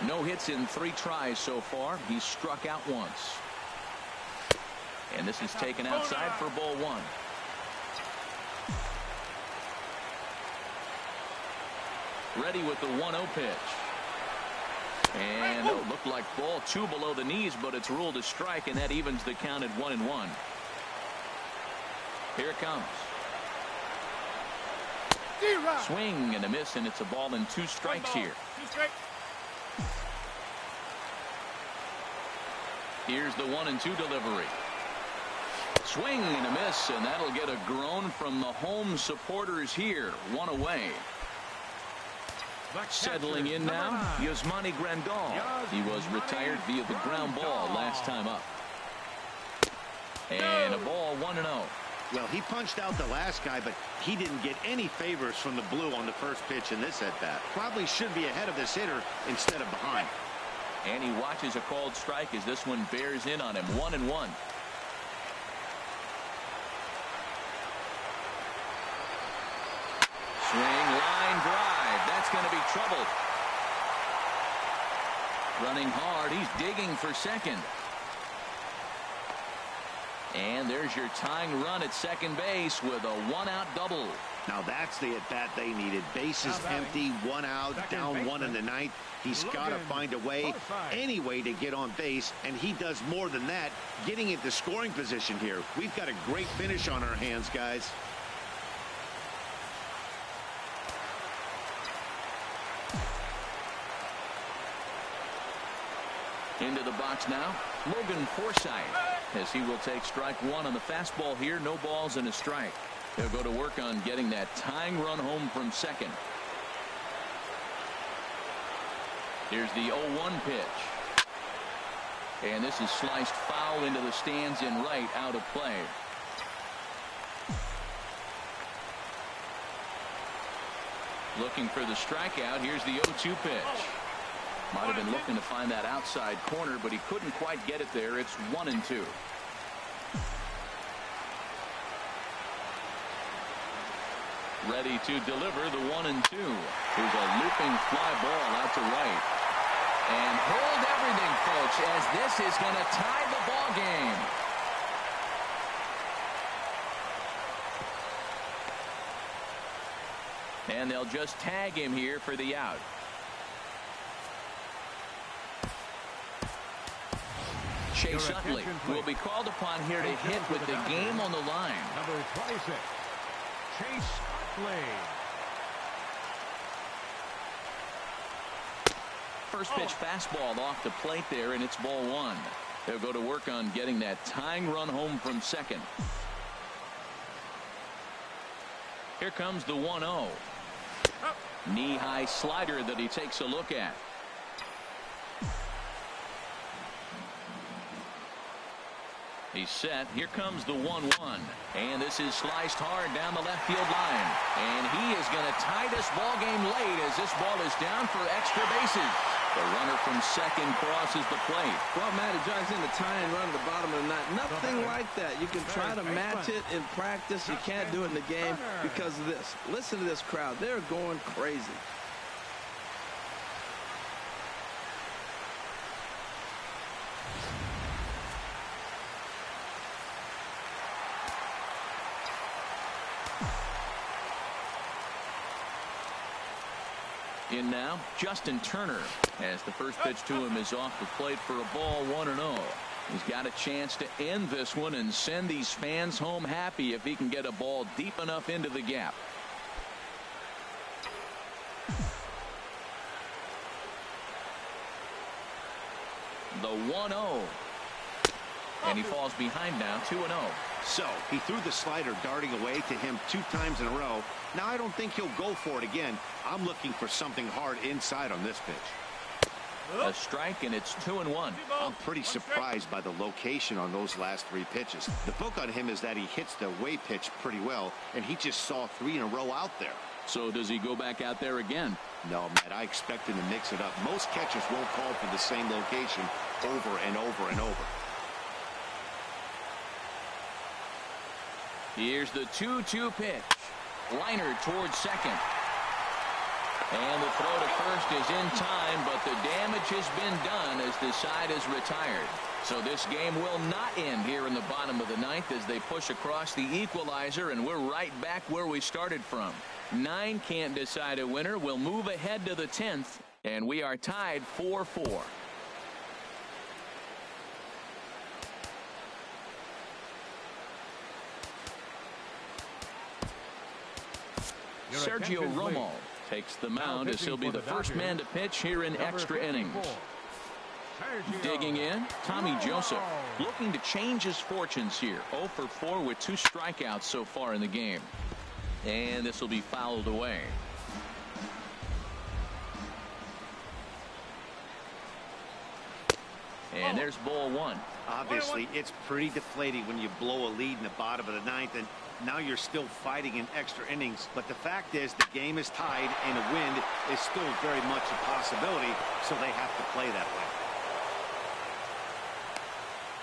No hits in 3 tries so far. He's struck out once. And this is taken outside for ball 1. Ready with the 1-0 pitch. And it looked like ball 2 below the knees, but it's ruled a strike, and that evens the count at 1-1. Here it comes. Swing and a miss, and it's a ball and 2 strikes here. Here's the 1-2 delivery. Swing and a miss, and that'll get a groan from the home supporters here. 1 away. Settling in now, Yasmani Grandal. He was retired via the ground ball last time up. And a ball 1-0. Well, he punched out the last guy, but he didn't get any favors from the blue on the first pitch in this at-bat. Probably should be ahead of this hitter instead of behind. And he watches a called strike as this one bears in on him. 1-1. Swing, line drive. That's going to be trouble. Running hard. He's digging for second. And there's your tying run at second base with a 1-out double. Now that's the at-bat they needed. Bases empty, 1 out, down 1 in the 9th. He's got to find a way, any way to get on base, and he does more than that, getting into scoring position here. We've got a great finish on our hands, guys. Into the box now, Logan Forsythe, as he will take strike 1 on the fastball here. No balls and a strike. He'll go to work on getting that tying run home from second. Here's the 0-1 pitch. And this is sliced foul into the stands in right, out of play. Looking for the strikeout. Here's the 0-2 pitch. Might have been looking to find that outside corner, but he couldn't quite get it there. It's 1-2. Ready to deliver the 1-2. Here's a looping fly ball out to right. And hold everything, folks, as this is going to tie the ball game. And they'll just tag him here for the out. Chase Utley will be called upon here to hit with the game on the line. Number 26, Chase Utley. First pitch fastball off the plate there, and it's ball one. They'll go to work on getting that tying run home from second. Here comes the 1-0. Knee-high slider that he takes a look at. He's set. Here comes the 1-1. And this is sliced hard down the left field line. And he is going to tie this ball game late as this ball is down for extra bases. The runner from second crosses the plate. Well, Matt, he drives in the tying run at the bottom of the ninth. Nothing like that. You can try to match it in practice. You can't do it in the game because of this. Listen to this crowd. They're going crazy. In now, Justin Turner, as the first pitch to him is off the plate for a ball 1-0. He's got a chance to end this one and send these fans home happy if he can get a ball deep enough into the gap. The 1-0. And he falls behind now, 2-0. So he threw the slider darting away to him 2 times in a row. Now I don't think he'll go for it again. I'm looking for something hard inside on this pitch. A strike, and it's 2-1. I'm pretty surprised by the location on those last 3 pitches. The book on him is that he hits the away pitch pretty well, and he just saw 3 in a row out there. So does he go back out there again? No, Matt, I expect him to mix it up. Most catchers won't call for the same location over and over and over. Here's the 2-2 pitch. Liner towards second. And the throw to first is in time, but the damage has been done as the side is retired. So this game will not end here in the bottom of the ninth as they push across the equalizer, and we're right back where we started from. 9 can't decide a winner. We'll move ahead to the 10th, and we are tied 4-4. Sergio Romo takes the mound as he'll be the first man to pitch here in extra innings. Digging in, Tommy Joseph, looking to change his fortunes here. 0 for 4 with 2 strikeouts so far in the game. And this will be fouled away. And there's ball 1. Obviously, it's pretty deflating when you blow a lead in the bottom of the ninth, and now you're still fighting in extra innings. But the fact is, the game is tied, and a win is still very much a possibility, so they have to play that way.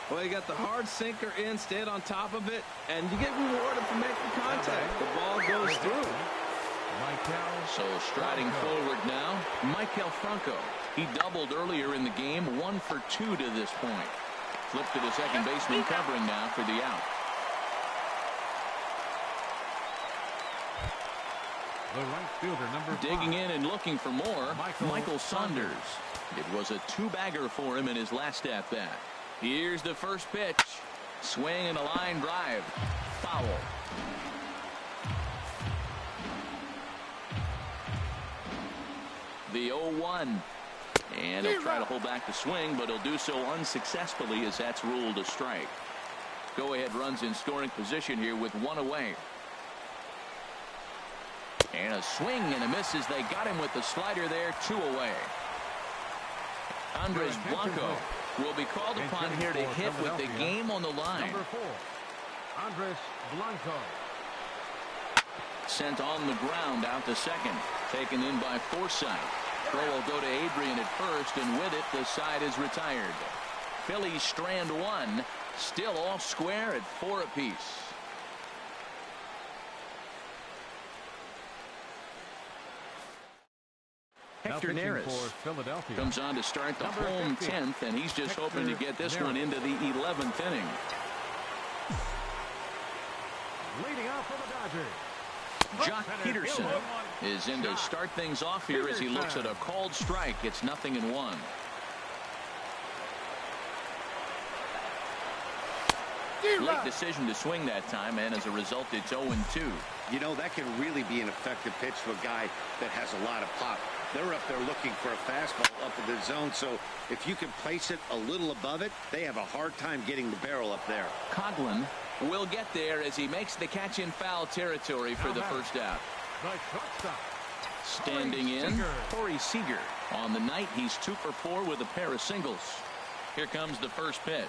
Well, you got the hard sinker in, stayed on top of it, and you get rewarded for making contact. The ball goes through. So striding forward now, Maikel Franco. He doubled earlier in the game, 1 for 2 to this point. Flipped to the second baseman covering now for the out. The right fielder, number 5. Digging in and looking for more, Michael Saunders. It was a 2-bagger for him in his last at-bat. Here's the first pitch. Swing and a line drive. Foul. The 0-1. And he'll try to hold back the swing, but he'll do so unsuccessfully as that's ruled a strike. Go-ahead runs in scoring position here with 1 away. And a swing and a miss as they got him with the slider there, 2 away. Andres Blanco will be called upon here to hit with the game on the line. Number 4, Andres Blanco. Sent on the ground out to second. Taken in by Forsythe. Throw will go to Adrian at first, and with it, the side is retired. Phillies strand 1. Still all square at 4 apiece. Hector Neris for Philadelphia comes on to start the home 10th, and he's just hoping to get this one into the 11th inning. Leading off for the Dodgers, Jock Peterson is in to start things off here as he looks at a called strike. It's 0-1. Late decision to swing that time, and as a result, it's 0-2. You know, that can really be an effective pitch to a guy that has a lot of pop. They're up there looking for a fastball up in the zone, so if you can place it a little above it, they have a hard time getting the barrel up there. Coughlin will get there as he makes the catch in foul territory for the first out. Standing in, Corey Seager. On the night, he's 2 for 4 with a pair of singles. Here comes the first pitch.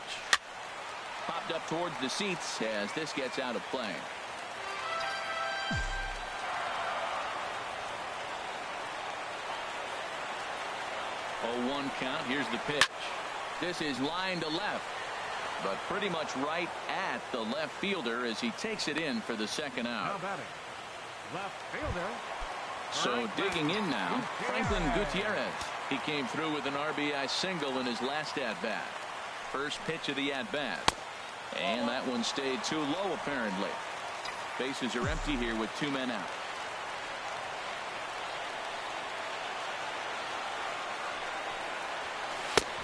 Popped up towards the seats as this gets out of play. Oh, 1 count. Here's the pitch. This is line to left, but pretty much right at the left fielder as he takes it in for the second out. Left fielder. So digging in now, Franklin Gutierrez. He came through with an RBI single in his last at-bat. First pitch of the at-bat. And that one stayed too low, apparently. Bases are empty here with 2 men out.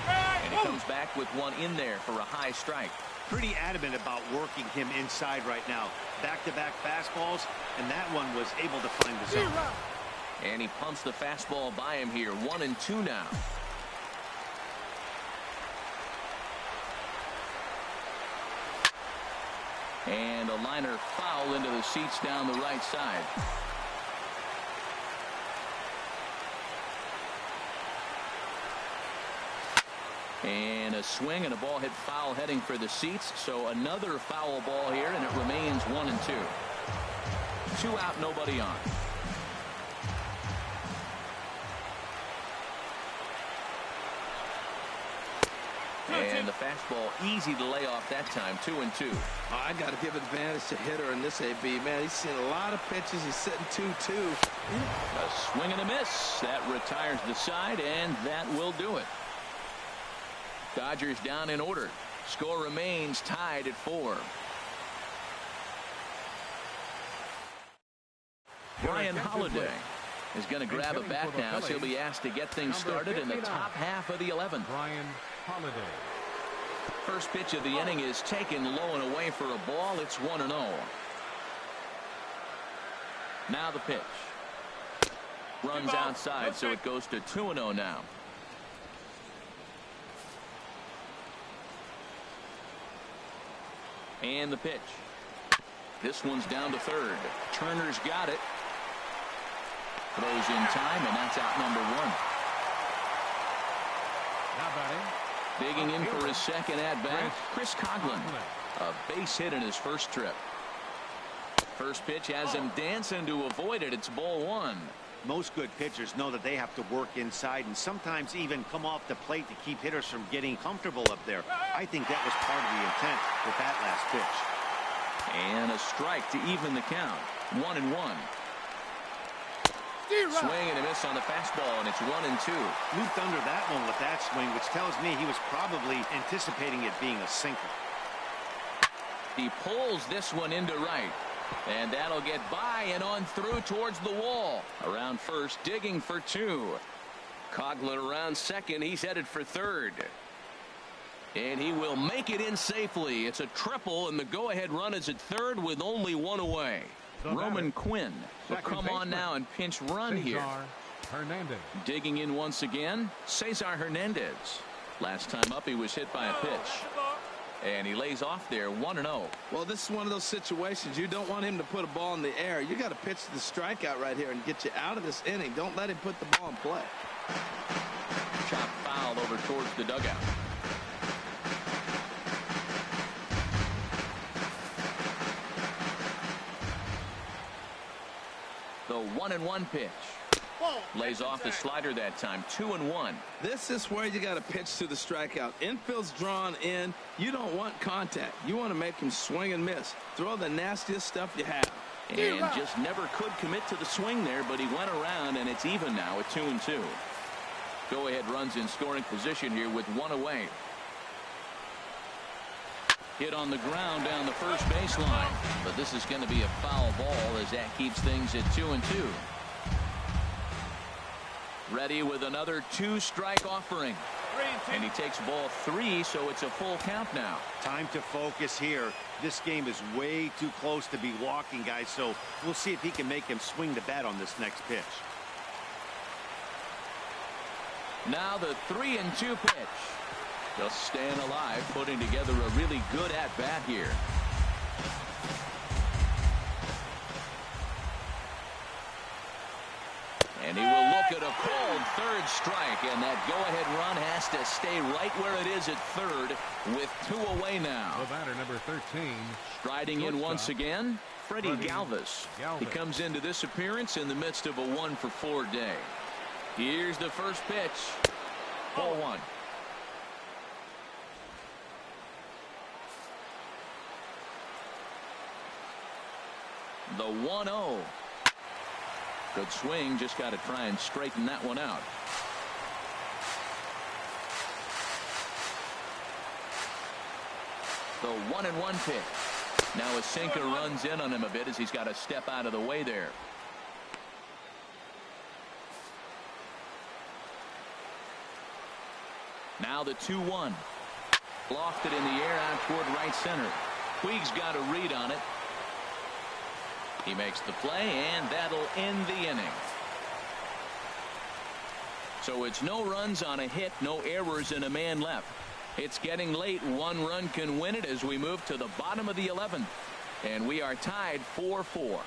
And he comes back with one in there for a high strike. Pretty adamant about working him inside right now. Back-to-back fastballs, and that one was able to find the zone. And he pumps the fastball by him here. 1-2 now. And a liner foul into the seats down the right side. And a swing and a ball hit foul heading for the seats. So another foul ball here, and it remains 1-2. 2 out, nobody on. And the fastball easy to lay off that time. 2-2. Oh, I got to give advantage to hitter in this AB. Man, he's seen a lot of pitches. He's sitting 2-2. A swing and a miss. That retires the side, and that will do it. Dodgers down in order. Score remains tied at 4. Brian Holiday is going to grab a bat now, so he'll be asked to get things started in the top half of the 11th. Brian Holiday. First pitch of the inning is taken low and away for a ball. It's 1-0. Now the pitch. Runs outside, so it goes to 2-0 now. And the pitch. This one's down to third. Turner's got it. Throws in time, and that's out number 1. Now batting. Digging in for his second at-bat, Chris Coughlin. A base hit in his first trip. First pitch has him dancing to avoid it. It's ball 1. Most good pitchers know that they have to work inside and sometimes even come off the plate to keep hitters from getting comfortable up there. I think that was part of the intent with that last pitch. And a strike to even the count. 1-1. Swing and a miss on the fastball, and it's 1-2. Looped under that one with that swing, which tells me he was probably anticipating it being a sinker. He pulls this one into right, and that'll get by and on through towards the wall. Around first, digging for 2. Coughlin around second. He's headed for third. And he will make it in safely. It's a triple, and the go-ahead run is at third with only 1 away. Roman Quinn will come on now and pinch run here. Hernandez. Digging in once again, Cesar Hernandez. Last time up, he was hit by a pitch. And he lays off there, 1-0. Well, this is one of those situations. You don't want him to put a ball in the air. You got to pitch the strikeout right here and get you out of this inning. Don't let him put the ball in play. Chop foul over towards the dugout. The 1-1 pitch. Lays off the slider that time. 2-1. This is where you got to pitch to the strikeout. Infield's drawn in. You don't want contact. You want to make him swing and miss. Throw the nastiest stuff you have. And just never could commit to the swing there, but he went around, and it's even now at 2-2. Go-ahead runs in scoring position here with 1 away. Hit on the ground down the first baseline, but this is going to be a foul ball as that keeps things at 2-2. Ready with another 2-strike offering. And he takes ball 3, so it's a full count now. Time to focus here. This game is way too close to be walking, guys, so we'll see if he can make him swing the bat on this next pitch. Now the 3-2 pitch. Just staying alive, putting together a really good at-bat here. And he will look at a cold third strike, and that go-ahead run has to stay right where it is at third with 2 away now. The batter, number 13. Striding in once again, Freddie Galvis. He comes into this appearance in the midst of a 1-for-4 day. Here's the first pitch. Ball 1. The 1-0. Good swing, just got to try and straighten that one out. The 1-1 pitch. Now a sinker runs in on him a bit as he's got to step out of the way there. Now the 2-1. Lofted in the air out toward right center. Puig's got a read on it. He makes the play, and that'll end the inning. So it's no runs on a hit, no errors, and a man left. It's getting late. 1 run can win it as we move to the bottom of the 11th. And we are tied 4-4.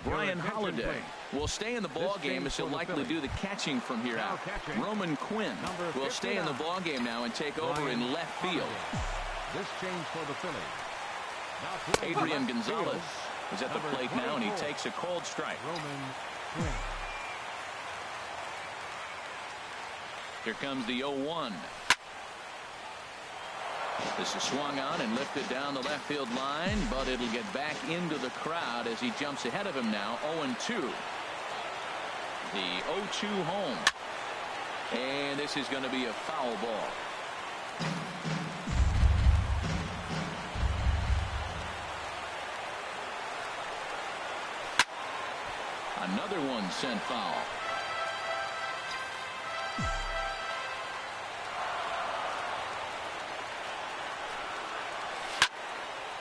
Brian Holiday will stay in the ball game as he'll likely do the catching from here out. Roman Quinn will stay in the ball game now and take over in left field. This change for the Phillies. Adrian Gonzalez is at the plate now, and he takes a cold strike. Roman Quinn. Here comes the 0-1. This is swung on and lifted down the left field line, but it'll get back into the crowd as he jumps ahead of him now. 0-2. The 0-2 home. And this is going to be a foul ball. Another one sent foul.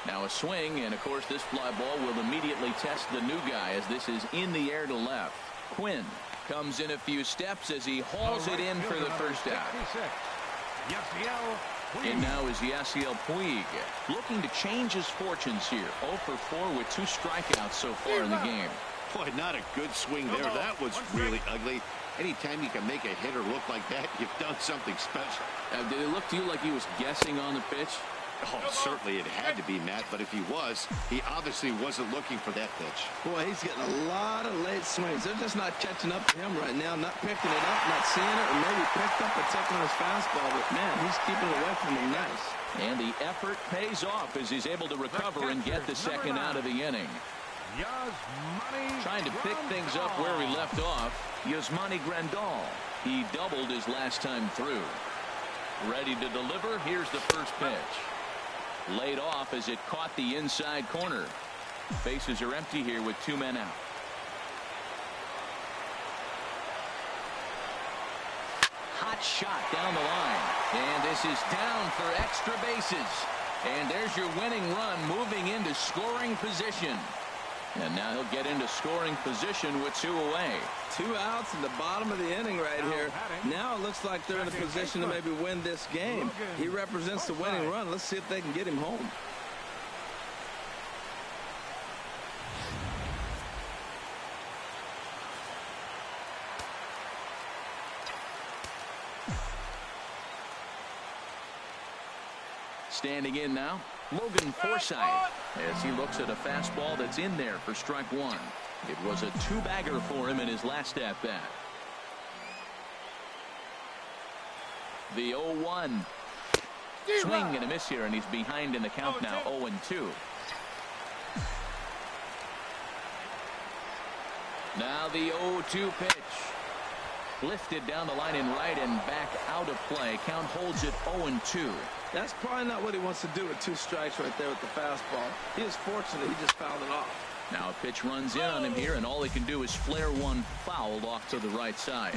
Now a swing, and of course this fly ball will immediately test the new guy as this is in the air to left. Quinn comes in a few steps as he hauls it in for the first out. And now is Yasiel Puig looking to change his fortunes here. 0 for 4 with 2 strikeouts so far in the game. Boy, not a good swing there. That was really ugly. Anytime you can make a hitter look like that, you've done something special. Did it look to you like he was guessing on the pitch? Oh, certainly it had to be, Matt, but if he was, he obviously wasn't looking for that pitch. Boy, he's getting a lot of late swings. They're just not catching up to him right now, not picking it up, not seeing it, or maybe picked up a tick on his fastball, but man, he's keeping it away from him nice. And the effort pays off as he's able to recover and get the second out of the inning. Trying to pick things up where he left off, Yasmani Grandal. He doubled his last time through. Ready to deliver. Here's the first pitch. Laid off as it caught the inside corner. Bases are empty here with 2 men out. Hot shot down the line. And this is down for extra bases. And there's your winning run moving into scoring position. And now he'll get into scoring position with 2 away. 2 outs in the bottom of the inning right here. Now it looks like they're in a position to maybe win this game. He represents the winning run. Let's see if they can get him home. Standing in now, Logan Forsythe, as he looks at a fastball that's in there for strike 1. It was a 2-bagger for him in his last at-bat. The 0-1. Swing and a miss here, and he's behind in the count now, 0-2. Now the 0-2 pitch. Lifted down the line in right and back out of play. Count holds it 0-2. That's probably not what he wants to do with 2 strikes right there with the fastball. He is fortunate he just fouled it off. Now a pitch runs in on him here, and all he can do is flare one foul off to the right side.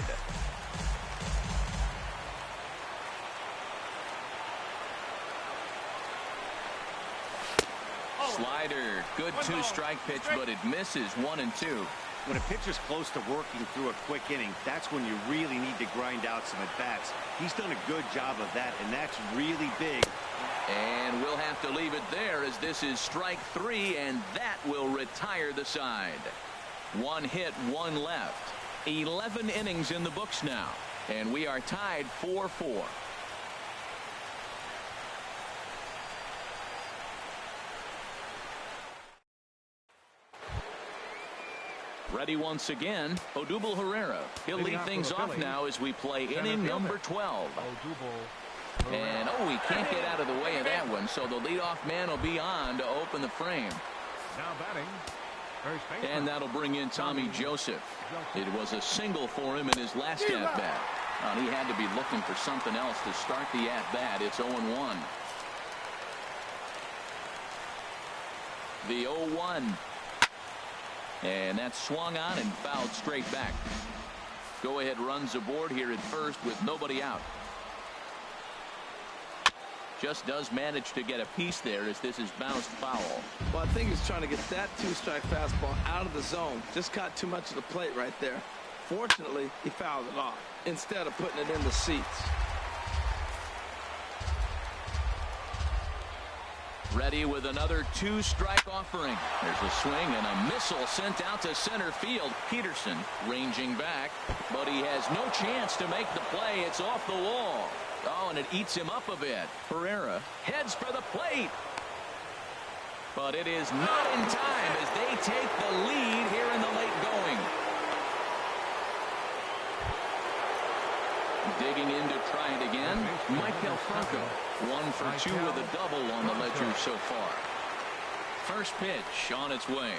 Slider, good two-strike pitch, but it misses 1-2. When a pitcher's close to working through a quick inning, that's when you really need to grind out some at-bats. He's done a good job of that, and that's really big. And we'll have to leave it there, as this is strike 3, and that will retire the side. 1 hit, 1 left. 11 innings in the books now, and we are tied 4-4. Ready once again, Odubel Herrera. He'll lead things off now as we play inning number 12. And he can't get out of the way of that one, so the leadoff man will be on to open the frame. Now batting, first baseman. And that'll bring in Tommy Joseph. It was a single for him in his last at-bat. He had to be looking for something else to start the at-bat. It's 0-1. The 0-1. And that's swung on and fouled straight back. Go ahead runs aboard here at first with nobody out. Just does manage to get a piece there as this is bounced foul. Well, I think he's trying to get that two-strike fastball out of the zone. Just caught too much of the plate right there. Fortunately, he fouled it off instead of putting it in the seats. Ready with another two-strike offering. There's a swing and a missile sent out to center field. Peterson ranging back, but he has no chance to make the play. It's off the wall. And it eats him up a bit. Herrera heads for the plate. But it is not in time as they take the lead here in the late going. Digging in to try it again, Michael Franco. 1 for 2 with a double on the ledger so far. First pitch on its way.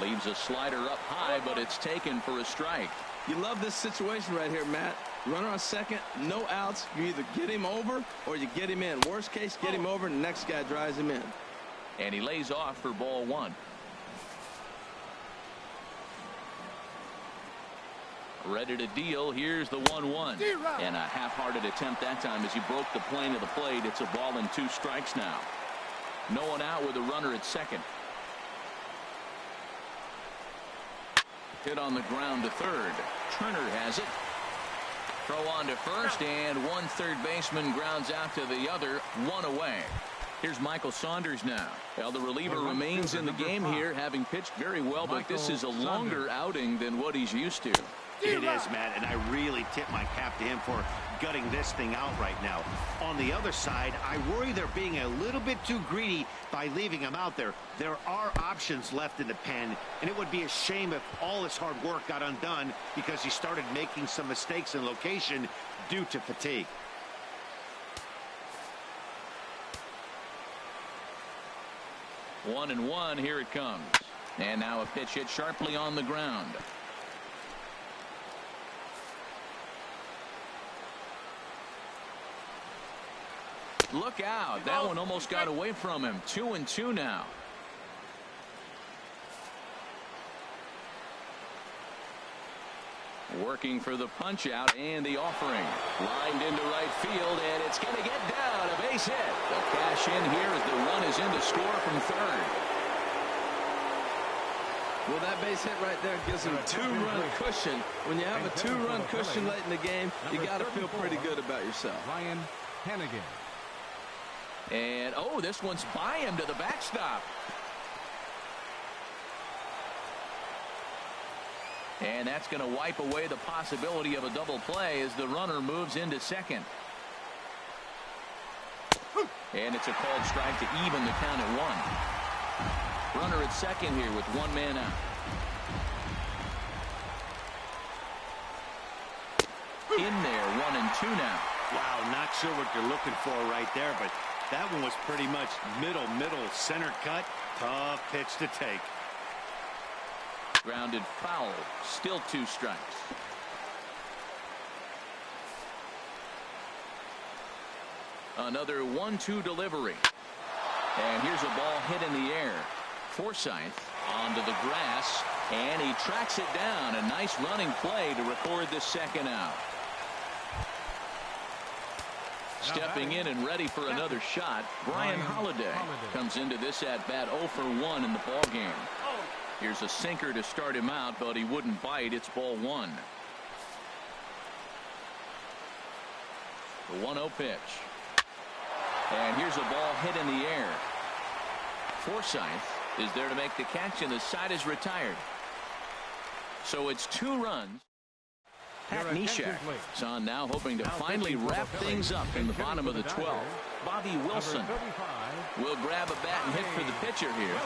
Leaves a slider up high, but it's taken for a strike. You love this situation right here, Matt. Runner on second, no outs. You either get him over or you get him in. Worst case, get him over and the next guy drives him in. And he lays off for ball 1. Ready to deal. Here's the 1-1. And a half-hearted attempt that time as he broke the plane of the plate. It's a ball and 2 strikes now. No one out with a runner at second. Hit on the ground to third. Turner has it. Throw on to first, and one third baseman grounds out to the other. 1 away. Here's Michael Saunders now. Well, the reliever remains in the game here, having pitched very well, but this is a longer outing than what he's used to. It is, Matt, and I really tip my cap to him for gutting this thing out right now. On the other side, I worry they're being a little bit too greedy by leaving him out there. There are options left in the pen, and it would be a shame if all his hard work got undone because he started making some mistakes in location due to fatigue. One and one, here it comes. And now a pitch hit sharply on the ground. Look out. That one almost got away from him. 2-2 now. Working for the punch out and the offering. Lined into right field, and it's going to get down. A base hit. The cash in here as the run is in to score from third. Well, that base hit right there gives him a 2-run cushion. When you have a 2-run cushion late in the game, you got to feel pretty good about yourself. Ryan Hannigan. And, this one's by him to the backstop. And that's going to wipe away the possibility of a double play as the runner moves into second. And it's a called strike to even the count at 1. Runner at second here with 1 man out. In there, 1-2 now. Wow, not sure what you're looking for right there, but that one was pretty much middle, center cut. Tough pitch to take. Grounded foul. Still 2 strikes. Another 1-2 delivery. And here's a ball hit in the air. Forsythe onto the grass, and he tracks it down. A nice running play to record the second out. Stepping in and ready for another shot, Brian Holiday comes into this at-bat 0 for 1 in the ball game. Here's a sinker to start him out, but he wouldn't bite. It's ball 1. The 1-0 pitch. And here's a ball hit in the air. Forsythe is there to make the catch, and the side is retired. So it's 2 runs. Pat Neshek is on now, hoping to finally wrap things up in the bottom of the 12th. Bobby Wilson will grab a bat and hit for the pitcher here.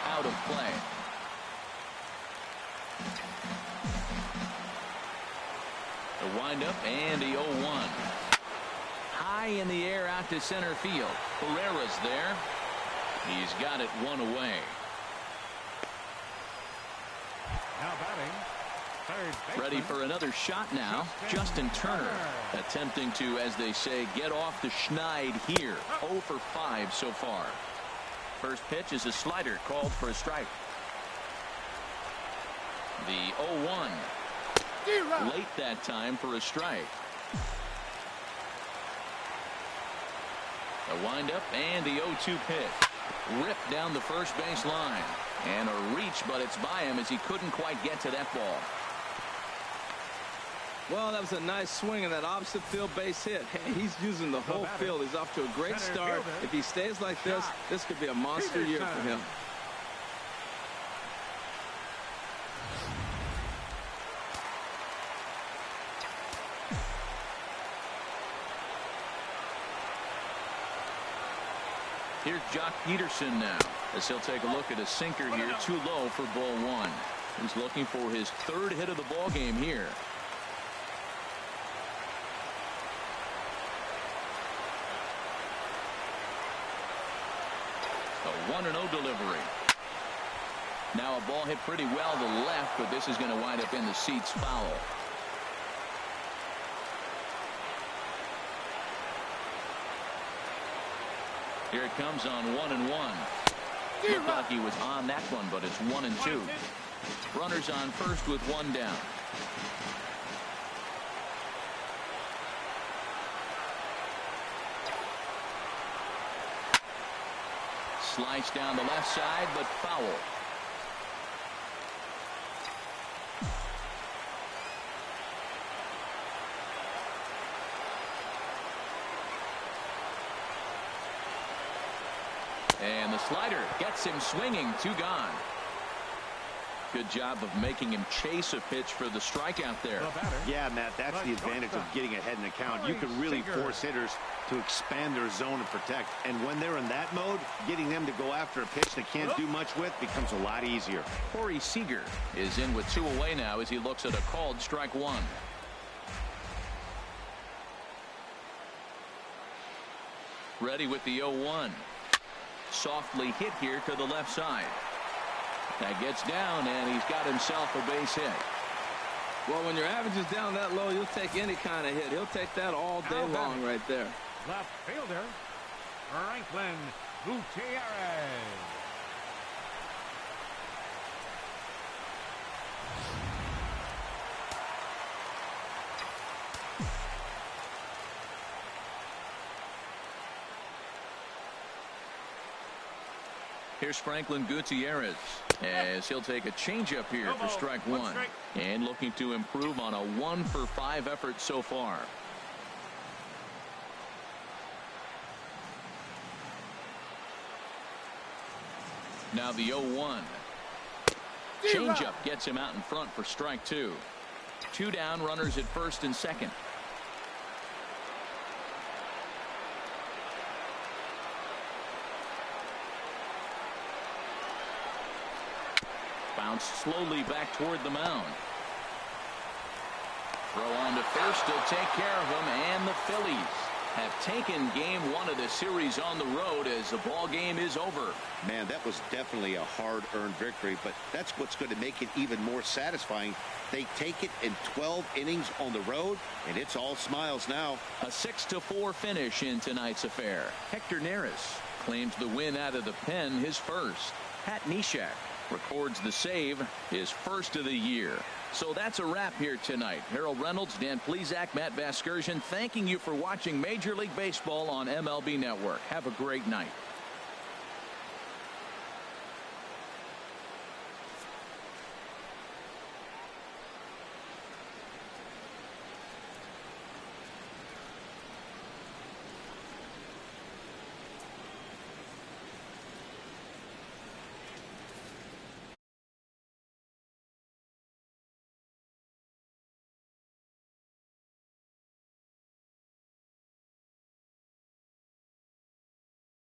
Out of play. The windup and the 0-1. High in the air out to center field. Pereira's there. He's got it 1 away. Now batting, third ready for another shot now. Justin Turner attempting to, as they say, get off the schneid here. 0 for 5 so far. First pitch is a slider called for a strike. The 0-1 late that time for a strike. The windup and the 0-2 pitch. Ripped down the first base line. And a reach, but it's by him as he couldn't quite get to that ball. Well, that was a nice swing and that opposite field base hit. Hey, he's using the whole field. He's off to a great start. If he stays like this could be a monster year for him. Here's Jock Peterson now, as he'll take a look at a sinker here, too low for ball 1. He's looking for his 3rd hit of the ball game here. A 1-0 delivery. Now a ball hit pretty well to the left, but this is going to wind up in the seats foul. Here it comes on 1-1. Looked like he was on that one, but it's 1-2. Runners on first with 1 down. Slice down the left side, but foul. And the slider gets him swinging. 2 gone. Good job of making him chase a pitch for the strikeout there. Yeah, Matt, that's the advantage of getting ahead in the count. You can really force hitters to expand their zone and protect. And when they're in that mode, getting them to go after a pitch they can't do much with becomes a lot easier. Corey Seager is in with 2 away now as he looks at a called strike 1. Ready with the 0-1. Softly hit here to the left side. That gets down, and he's got himself a base hit. Well, when your average is down that low, you'll take any kind of hit. He'll take that all day long right there. Left fielder, Franklin Gutierrez. Here's Franklin Gutierrez as he'll take a changeup here for strike 1. And looking to improve on a 1 for 5 effort so far. Now the 0-1. Changeup gets him out in front for strike 2. 2 down, runners at first and second. Bounced slowly back toward the mound. Throw on to first to take care of him, and the Phillies have taken game one of the series on the road as the ball game is over. Man, that was definitely a hard-earned victory, but that's what's going to make it even more satisfying. They take it in 12 innings on the road, and it's all smiles now. A 6-4 finish in tonight's affair. Hector Neris claims the win out of the pen, his first. Pat Neshek records the save, his first of the year. So that's a wrap here tonight. Harold Reynolds, Dan Plesac, Matt Vasgersian, thanking you for watching Major League Baseball on MLB Network. Have a great night.